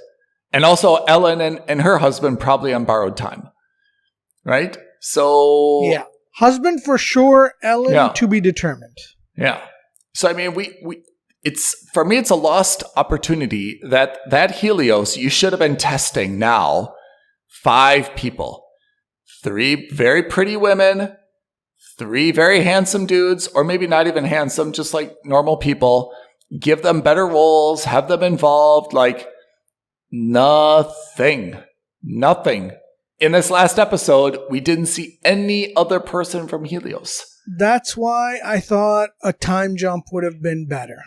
And also Ellen and her husband probably on borrowed time. Right? So... Yeah. Husband for sure, Ellen to be determined. Yeah. So, I mean, for me, it's a lost opportunity that Helios, you should have been testing now 5 people. 3 very pretty women, 3 very handsome dudes, or maybe not even handsome, just like normal people. Give them better roles, have them involved, nothing. In this last episode, we didn't see any other person from Helios. That's why I thought a time jump would have been better.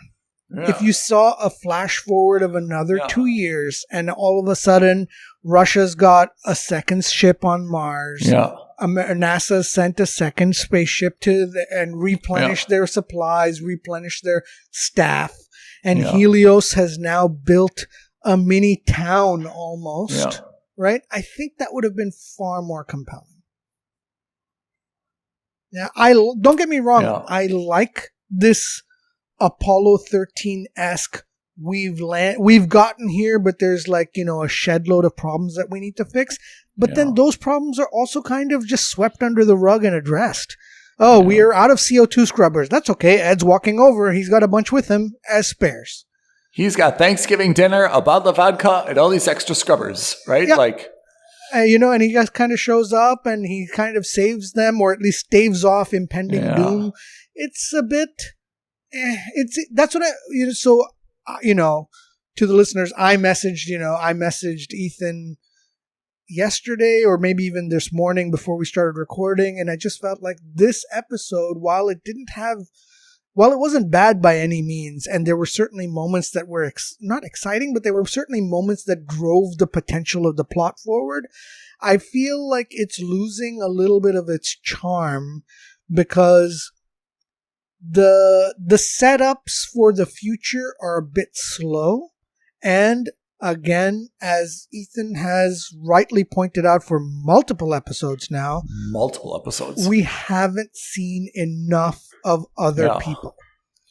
Yeah. If you saw a flash forward of another 2 years and all of a sudden Russia's got a second ship on Mars. Yeah. NASA sent a second spaceship and replenished their supplies, replenished their staff. And Helios has now built a mini town almost, right? I think that would have been far more compelling. Yeah, don't get me wrong. Yeah. I like this Apollo 13-esque. We've gotten here, but there's a shed load of problems that we need to fix. But then those problems are also kind of just swept under the rug and addressed. Oh, we are out of CO2 scrubbers. That's okay. Ed's walking over. He's got a bunch with him as spares. He's got Thanksgiving dinner, a bottle of vodka, and all these extra scrubbers, right? Yeah. And he just kind of shows up and he kind of saves them, or at least staves off impending doom. It's a bit... that's what to the listeners, I messaged Ethan yesterday or maybe even this morning before we started recording, and I just felt like this episode, while it wasn't bad by any means, and there were certainly moments that were not exciting, but there were certainly moments that drove the potential of the plot forward, I feel like it's losing a little bit of its charm because the setups for the future are a bit slow, and again, as Ethan has rightly pointed out for multiple episodes now, we haven't seen enough of other people.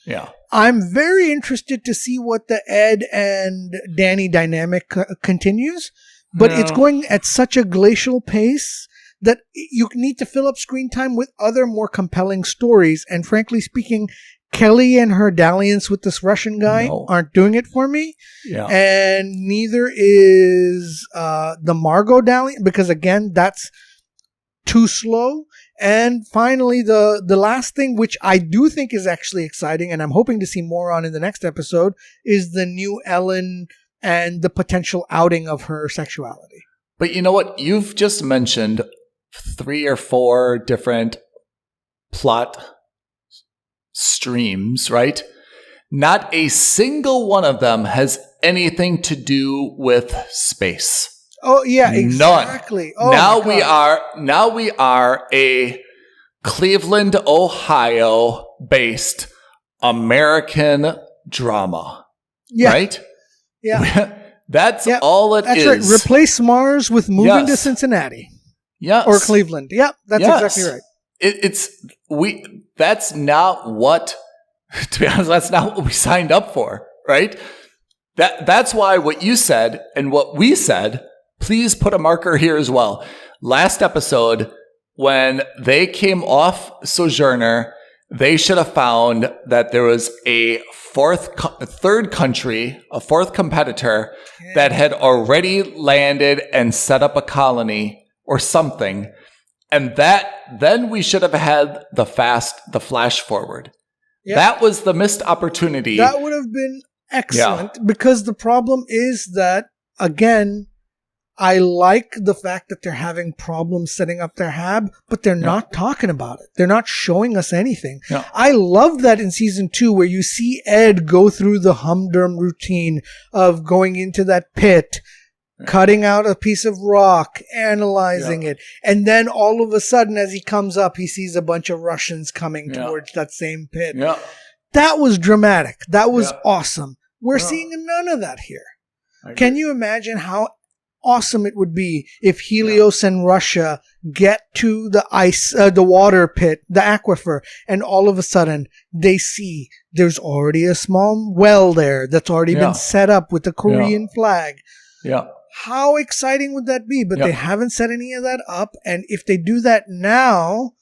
Yeah. I'm very interested to see what the Ed and Danny dynamic continues, but it's going at such a glacial pace that you need to fill up screen time with other more compelling stories. And frankly speaking, Kelly and her dalliance with this Russian guy aren't doing it for me. Yeah. And neither is the Margot dalliance, because again, that's too slow. And finally, the last thing, which I do think is actually exciting, and I'm hoping to see more on in the next episode, is the new Ellen and the potential outing of her sexuality. But you know what? You've just mentioned 3 or 4 different plot streams, right? Not a single one of them has anything to do with space. Oh yeah, exactly. None. Now we are a Cleveland, Ohio based American drama. Yeah. Right? Yeah. That's all it is. That's right. Replace Mars with moving to Cincinnati. Yes. Or Cleveland. Yep, that's exactly right. That's not what, to be honest, that's not what we signed up for, right? That's why what you said and what we said, please put a marker here as well. Last episode, when they came off Sojourner, they should have found that there was a third country, a fourth competitor that had already landed and set up a colony or something. And then we should have had the flash forward. Yep. That was the missed opportunity. That would have been excellent because the problem is that, again, I like the fact that they're having problems setting up their hab, but they're not talking about it. They're not showing us anything. Yeah. I love that in season 2 where you see Ed go through the humdrum routine of going into that pit, cutting out a piece of rock, analyzing it. And then all of a sudden, as he comes up, he sees a bunch of Russians coming towards that same pit. Yeah. That was dramatic. That was awesome. We're seeing none of that here. Can you imagine how awesome it would be if Helios and Russia get to the water pit, the aquifer, and all of a sudden they see there's already a small well there that's already been set up with the Korean flag. Yeah. How exciting would that be? But they haven't set any of that up. And if they do that now,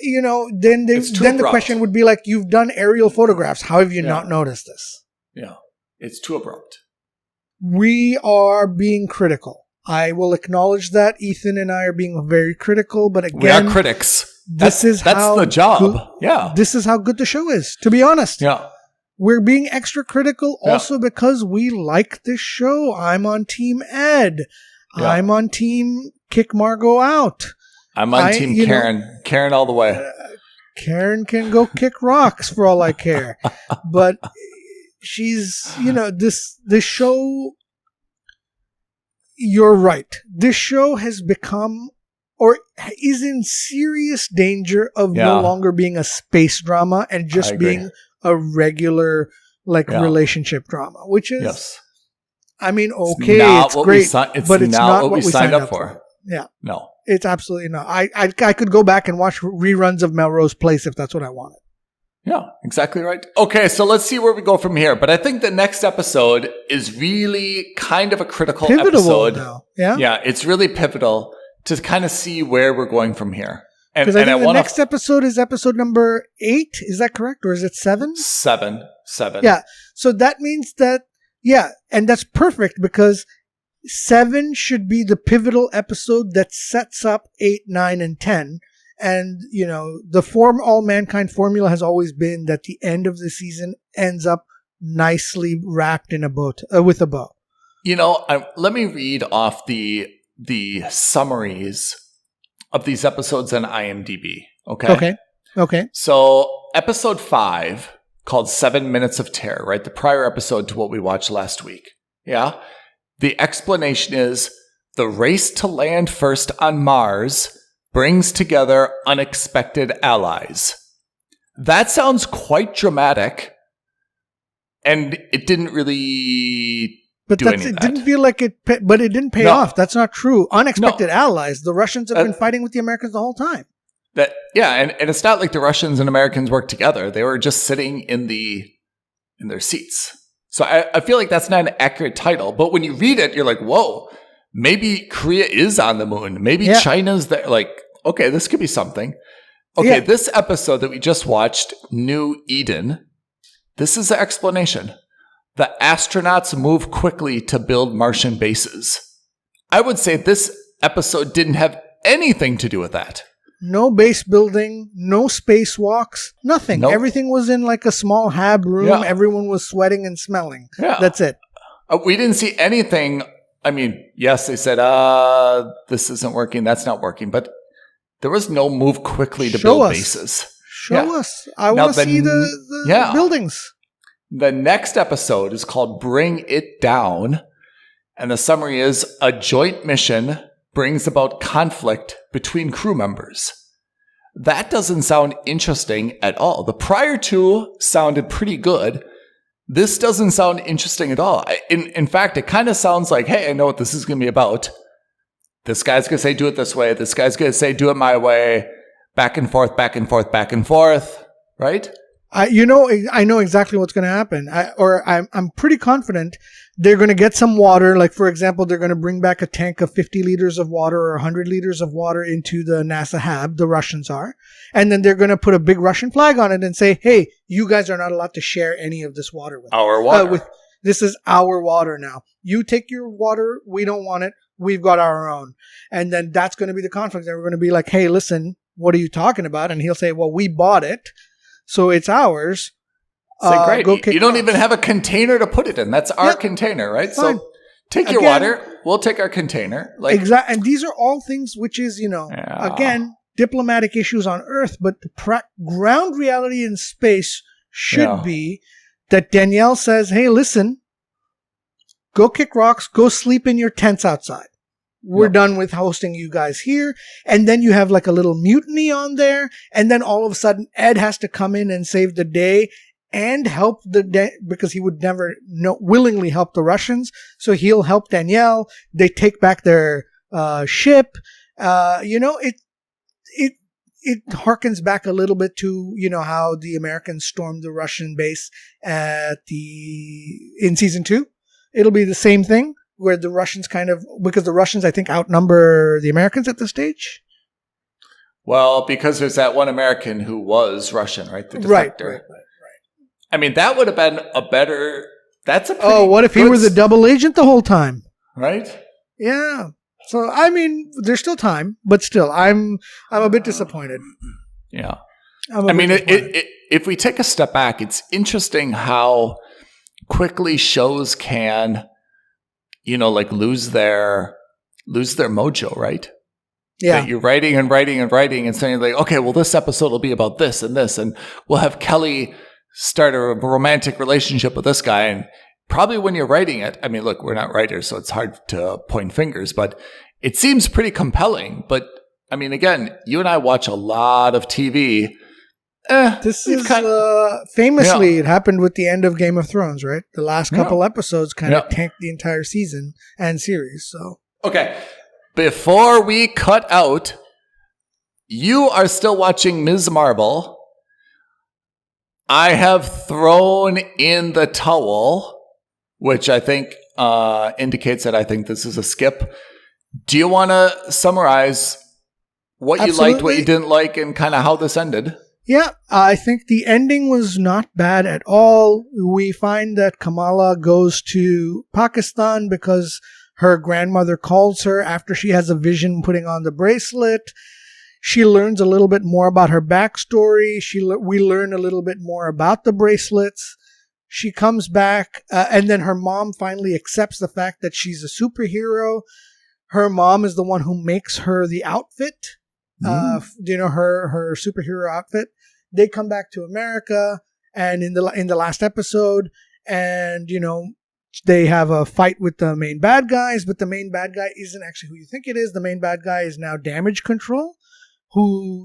then the question would be like, you've done aerial photographs. How have you not noticed this? Yeah. It's too abrupt. We are being critical. I will acknowledge that. Ethan and I are being very critical, but again, we are critics. That's the job. This is how good the show is, to be honest. Yeah. We're being extra critical also because we like this show. I'm on Team Ed. Yeah. I'm on Team Kick Margot Out. I'm on Team Karen. Karen all the way. Karen can go kick rocks for all I care. But she's, this show, you're right. This show has become or is in serious danger of no longer being a space drama and just being a regular relationship drama, which is, I mean, okay, it's great, but it's not what we signed up for. Yeah. No. It's absolutely not. I could go back and watch reruns of Melrose Place if that's what I wanted. Yeah, exactly right. Okay, so let's see where we go from here. But I think the next episode is really kind of a pivotal episode. Now. Yeah? Yeah, it's really pivotal to kind of see where we're going from here. Because I think the next episode is episode number 8. Is that correct? Or is it 7? 7. Yeah. So that means that, and that's perfect because 7 should be the pivotal episode that sets up 8, 9, and 10. And, the All Mankind formula has always been that the end of the season ends up nicely wrapped in a bow, with a bow. Let me read off the summaries of these episodes on IMDb. Okay. So episode 5 called 7 Minutes of Terror, right? The prior episode to what we watched last week. Yeah. The explanation is the race to land first on Mars brings together unexpected allies. That sounds quite dramatic. And it didn't really do any of that. It didn't feel like it, but it didn't pay off. That's not true. Unexpected allies. The Russians have been fighting with the Americans the whole time. And it's not like the Russians and Americans worked together. They were just sitting in their seats. So I feel like that's not an accurate title. But when you read it, you're like, whoa, maybe Korea is on the moon. Maybe China's there. Like, okay, this could be something. Okay, this episode that we just watched, New Eden, this is the explanation. The astronauts move quickly to build Martian bases. I would say this episode didn't have anything to do with that. No base building, no spacewalks, nothing. Nope. Everything was in like a small hab room. Yeah. Everyone was sweating and smelling. Yeah. That's it. We didn't see anything. I mean, yes, they said, this isn't working, that's not working. But there was no move quickly to build bases. Show us. I want to see the buildings. The next episode is called Bring It Down. And the summary is a joint mission brings about conflict between crew members. That doesn't sound interesting at all. The prior two sounded pretty good. This doesn't sound interesting at all. In fact, it kind of sounds like, hey, I know what this is going to be about. This guy's going to say, do it this way. This guy's going to say, do it my way. Back and forth, back and forth, back and forth. Right? I know exactly what's going to happen. I'm pretty confident they're going to get some water. Like, for example, they're going to bring back a tank of 50 liters of water or 100 liters of water into the NASA hab. The Russians are. And then they're going to put a big Russian flag on it and say, hey, you guys are not allowed to share any of this water with our water. This is our water now. You take your water. We don't want it. We've got our own. And then that's going to be the conflict. They're going to be like, hey, listen, what are you talking about? And he'll say, well, we bought it, so it's ours. Great. You don't even have a container to put it in. That's our container, right? Fine. So take your water. We'll take our container. Exactly. And these are all things which is, again, diplomatic issues on Earth, but the ground reality in space should be that Danielle says, hey, listen, go kick rocks, go sleep in your tents outside. We're done with hosting you guys here. And then you have like a little mutiny on there. And then all of a sudden, Ed has to come in and save the day and help because he would never willingly help the Russians. So he'll help Danielle. They take back their ship. It harkens back a little bit to, how the Americans stormed the Russian base in season 2. It'll be the same thing where the Russians because the Russians, I think, outnumber the Americans at this stage. Well, because there's that one American who was Russian, right? The defector. Right. I mean, that would have been what if he was a double agent the whole time? Right? Yeah. So, I mean, there's still time, but still, I'm a bit disappointed. Yeah. If we take a step back, it's interesting how quickly shows can, lose their mojo, right? Yeah. That you're writing and writing and writing and saying like, okay, well, this episode will be about this and this, and we'll have Kelly start a romantic relationship with this guy. And probably when you're writing it, I mean, look, we're not writers, so it's hard to point fingers, but it seems pretty compelling. But I mean, again, you and I watch a lot of TV. This is famously, it happened with the end of Game of Thrones, right? The last couple episodes kind of tanked the entire season and series. So okay, before we cut out, you are still watching Ms. Marvel. I have thrown in the towel, which I think indicates that I think this is a skip. Do you want to summarize what you liked, what you didn't like, and kind of how this ended? Yeah, I think the ending was not bad at all. We find that Kamala goes to Pakistan because her grandmother calls her after she has a vision putting on the bracelet. She learns a little bit more about her backstory. We learn a little bit more about the bracelets. She comes back, and then her mom finally accepts the fact that she's a superhero. Her mom is the one who makes her the outfit, her superhero outfit. They come back to America, and in the last episode, and they have a fight with the main bad guys, but the main bad guy isn't actually who you think it is. The main bad guy is now Damage Control, who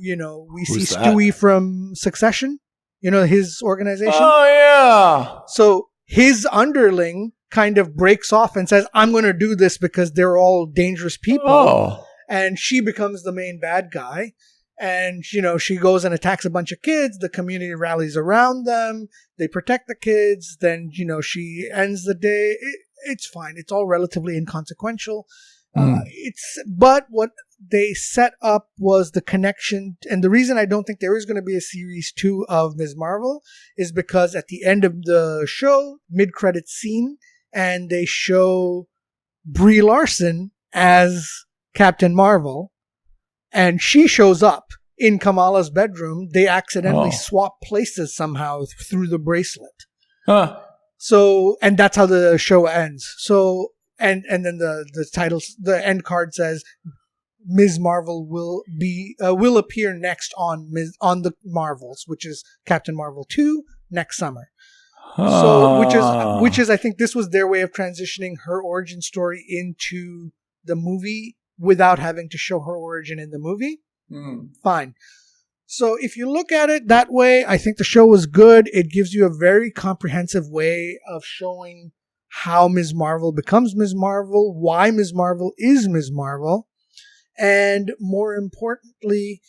we see Stewie from Succession, his organization. Oh yeah. So his underling kind of breaks off and says, I'm going to do this because they're all dangerous people. Oh. And she becomes the main bad guy. And, she goes and attacks a bunch of kids. The community rallies around them. They protect the kids. Then, she ends the day. It's fine. It's all relatively inconsequential. But what they set up was the connection, and the reason I don't think there is going to be a series 2 of Ms. Marvel is because at the end of the show, mid-credit scene, and they show Brie Larson as Captain Marvel, and she shows up in Kamala's bedroom. They accidentally swap places somehow through the bracelet. Huh. So, and that's how the show ends. So, and then the titles, the end card says Ms. Marvel will appear next on the Marvels, which is Captain Marvel 2 next summer. So, which is I think this was their way of transitioning her origin story into the movie without having to show her origin in the movie. Fine. So if you look at it that way, I think the show was good. It gives you a very comprehensive way of showing how Ms. Marvel becomes Ms. Marvel, why Ms. Marvel is Ms. Marvel, and more importantly,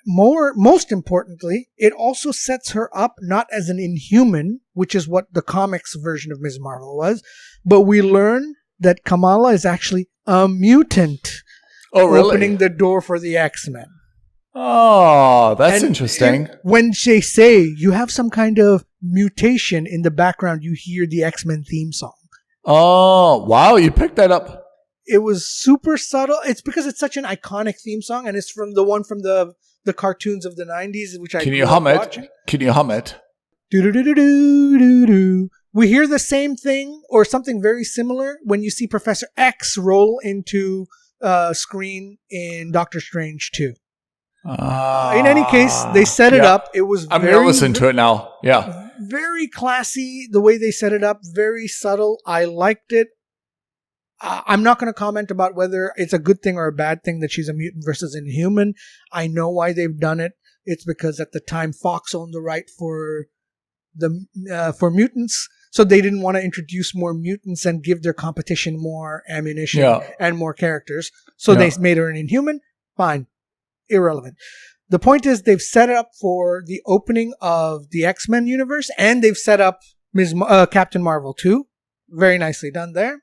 most importantly, it also sets her up not as an Inhuman, which is what the comics version of Ms. Marvel was, but we learn that Kamala is actually a mutant. Oh, really? Opening the door for the X-Men. Oh, that's interesting. When they say you have some kind of mutation in the background, you hear the X-Men theme song. Oh, wow. You picked that up. It was super subtle. It's because it's such an iconic theme song, and it's from the one from the cartoons of the 90s, which I Can you hum it? Watching. Can you hum it? Do-do-do-do-do-do-do. We hear the same thing or something very similar when you see Professor X roll into screen in Doctor Strange 2. In any case, they set it up. It was I'm going to listen to it now. Yeah. Very classy, the way they set it up. Very subtle. I liked it. I'm not going to comment about whether it's a good thing or a bad thing that she's a mutant versus Inhuman. I know why they've done it. It's because at the time Fox owned the right for mutants. So they didn't want to introduce more mutants and give their competition more ammunition and more characters. So they made her an Inhuman. Fine. Irrelevant. The point is they've set it up for the opening of the X-Men universe, and they've set up Captain Marvel 2. Very nicely done there.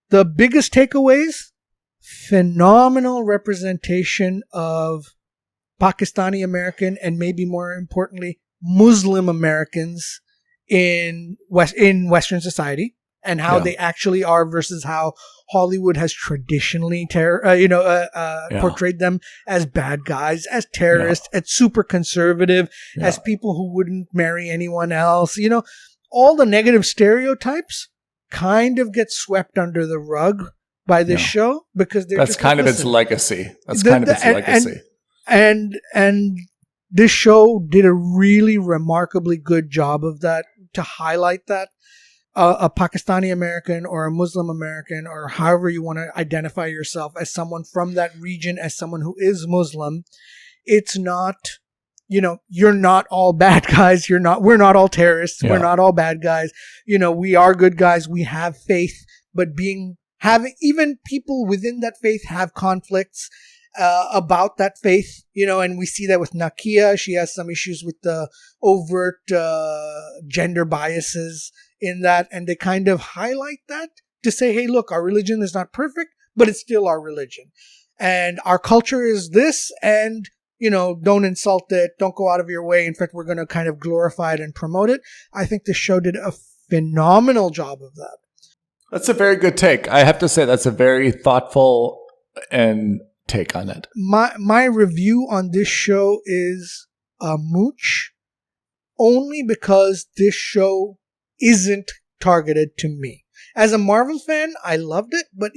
The biggest takeaways, phenomenal representation of Pakistani American and maybe more importantly, Muslim Americans in Western society, and how they actually are versus how Hollywood has traditionally portrayed them as bad guys, as terrorists, as super conservative, as people who wouldn't marry anyone else. All the negative stereotypes kind of get swept under the rug by this show because that's kind of its legacy. That's kind of its legacy. And this show did a really remarkably good job of that, to highlight that a Pakistani American or a Muslim American, or however you want to identify yourself as someone from that region, as someone who is Muslim, it's not, you're not all bad guys. We're not all terrorists. We're not all bad guys. We are good guys. We have faith, but having even people within that faith have conflicts about that faith, and we see that with Nakia. She has some issues with the overt gender biases in that, and they kind of highlight that to say, hey, look, our religion is not perfect, but it's still our religion. And our culture is this, and, don't insult it, don't go out of your way. In fact, we're going to kind of glorify it and promote it. I think the show did a phenomenal job of that. That's a very good take. I have to say that's a very thoughtful and take on it. My review on this show is a mooch, only because this show isn't targeted to me. As a Marvel fan, I loved it, but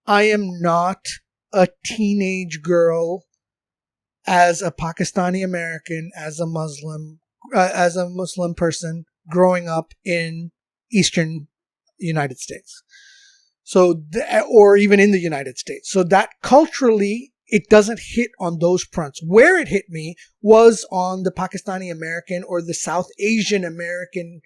I am not a teenage girl as a Pakistani American, as a Muslim person growing up in Eastern United States. Or even in the United States. So that culturally, it doesn't hit on those fronts. Where it hit me was on the Pakistani American or the South Asian American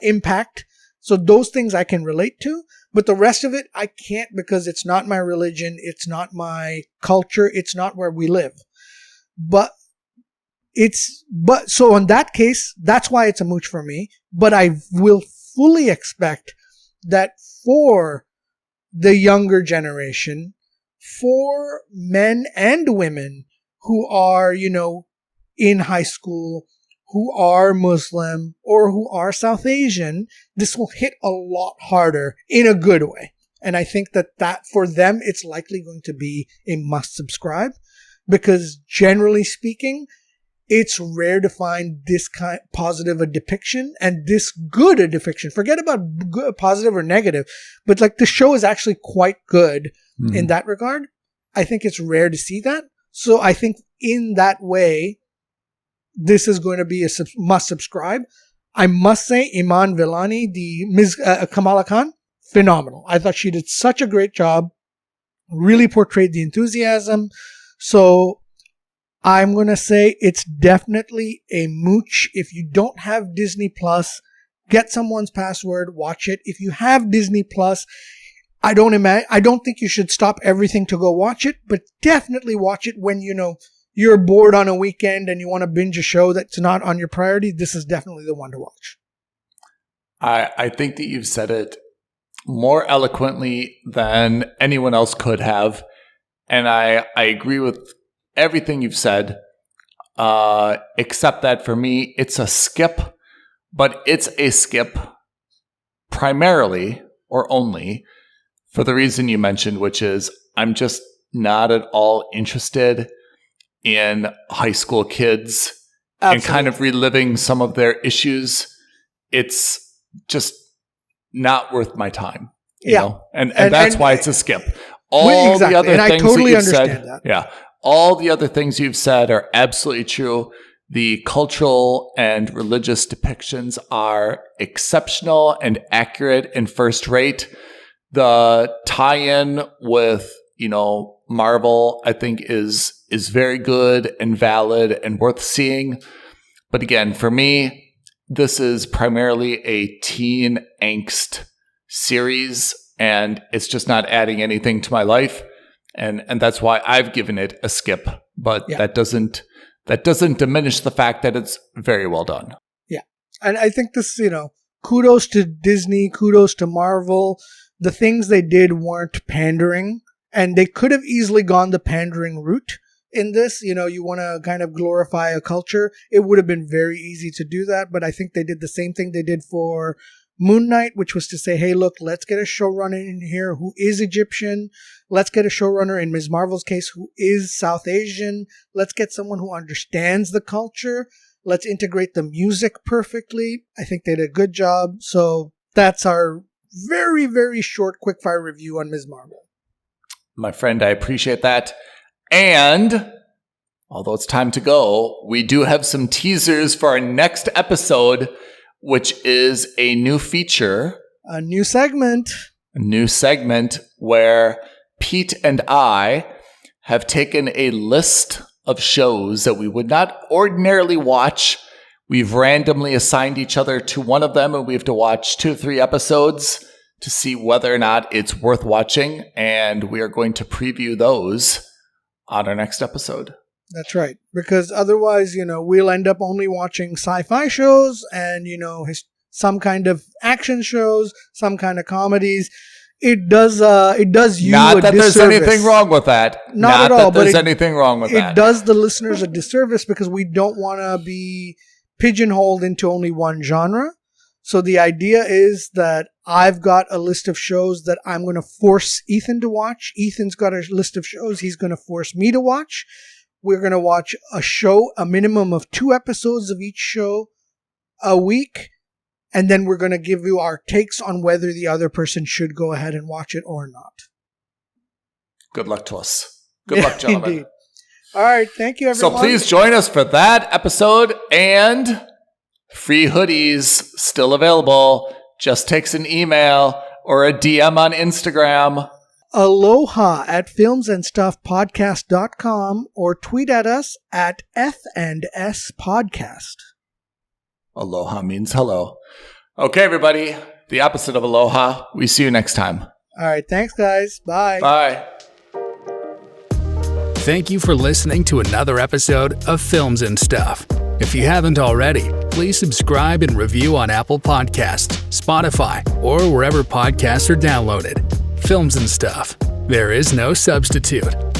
impact. So those things I can relate to, but the rest of it I can't, because it's not my religion, it's not my culture, it's not where we live. So in that case, that's why it's a mooch for me. But I will fully expect that for the younger generation, for men and women who are, in high school, who are Muslim or who are South Asian, this will hit a lot harder in a good way. And I think that for them, it's likely going to be a must subscribe, because generally speaking, it's rare to find this kind positive a depiction and this good a depiction. Forget about good, positive or negative, but like the show is actually quite good in that regard. I think it's rare to see that. So I think in that way, this is going to be a must subscribe. I must say, Iman Vellani, the Ms. Kamala Khan, phenomenal. I thought she did such a great job, really portrayed the enthusiasm. So I'm going to say it's definitely a mooch. If you don't have Disney Plus, get someone's password, watch it. If you have Disney Plus, I don't think you should stop everything to go watch it, but definitely watch it when, you're bored on a weekend and you want to binge a show that's not on your priority. This is definitely the one to watch. I think that you've said it more eloquently than anyone else could have. And I agree with everything you've said, except that for me, it's a skip, but it's a skip primarily or only for the reason you mentioned, which is I'm just not at all interested in high school kids and kind of reliving some of their issues. It's just not worth my time, you know? And that's why it's a skip. All the other things I totally understand that. Yeah. All the other things you've said are absolutely true. The cultural and religious depictions are exceptional and accurate and first rate. The tie-in with, Marvel, I think is very good and valid and worth seeing. But again, for me, this is primarily a teen angst series, and it's just not adding anything to my life. And that's why I've given it a skip. But that doesn't diminish the fact that it's very well done. Yeah. And I think this, kudos to Disney, kudos to Marvel. The things they did weren't pandering, and they could have easily gone the pandering route in this. You want to kind of glorify a culture. It would have been very easy to do that, but I think they did the same thing they did for Moon Knight, which was to say, hey, look, let's get a showrunner in here who is Egyptian. Let's get a showrunner, in Ms. Marvel's case, who is South Asian. Let's get someone who understands the culture. Let's integrate the music perfectly. I think they did a good job. So that's our very, very short quickfire review on Ms. Marvel. My friend, I appreciate that. And although it's time to go, we do have some teasers for our next episode, which is a new feature. A new segment. A new segment where Pete and I have taken a list of shows that we would not ordinarily watch. We've randomly assigned each other to one of them, and we have to watch 2 or 3 episodes to see whether or not it's worth watching. And we are going to preview those on our next episode. That's right. Because otherwise, we'll end up only watching sci-fi shows and, some kind of action shows, some kind of comedies. It does you not a disservice. Not that there's anything wrong with that. Not at all. There's anything wrong with that. It does the listeners a disservice because we don't want to be pigeonholed into only one genre. So the idea is that I've got a list of shows that I'm going to force Ethan to watch. Ethan's got a list of shows he's going to force me to watch. We're going to watch a minimum of 2 episodes of each show a week. And then we're going to give you our takes on whether the other person should go ahead and watch it or not. Good luck to us. Good luck, gentlemen. Indeed. All right. Thank you, everyone. So please join us for that episode, and free hoodies still available. Just takes an email or a DM on Instagram. Aloha at filmsandstuffpodcast.com or tweet at us at F&S Podcast. Aloha means hello. Okay, everybody. The opposite of aloha. We see you next time. All right. Thanks, guys. Bye. Bye. Thank you for listening to another episode of Films and Stuff. If you haven't already, please subscribe and review on Apple Podcasts, Spotify, or wherever podcasts are downloaded. Films and Stuff. There is no substitute.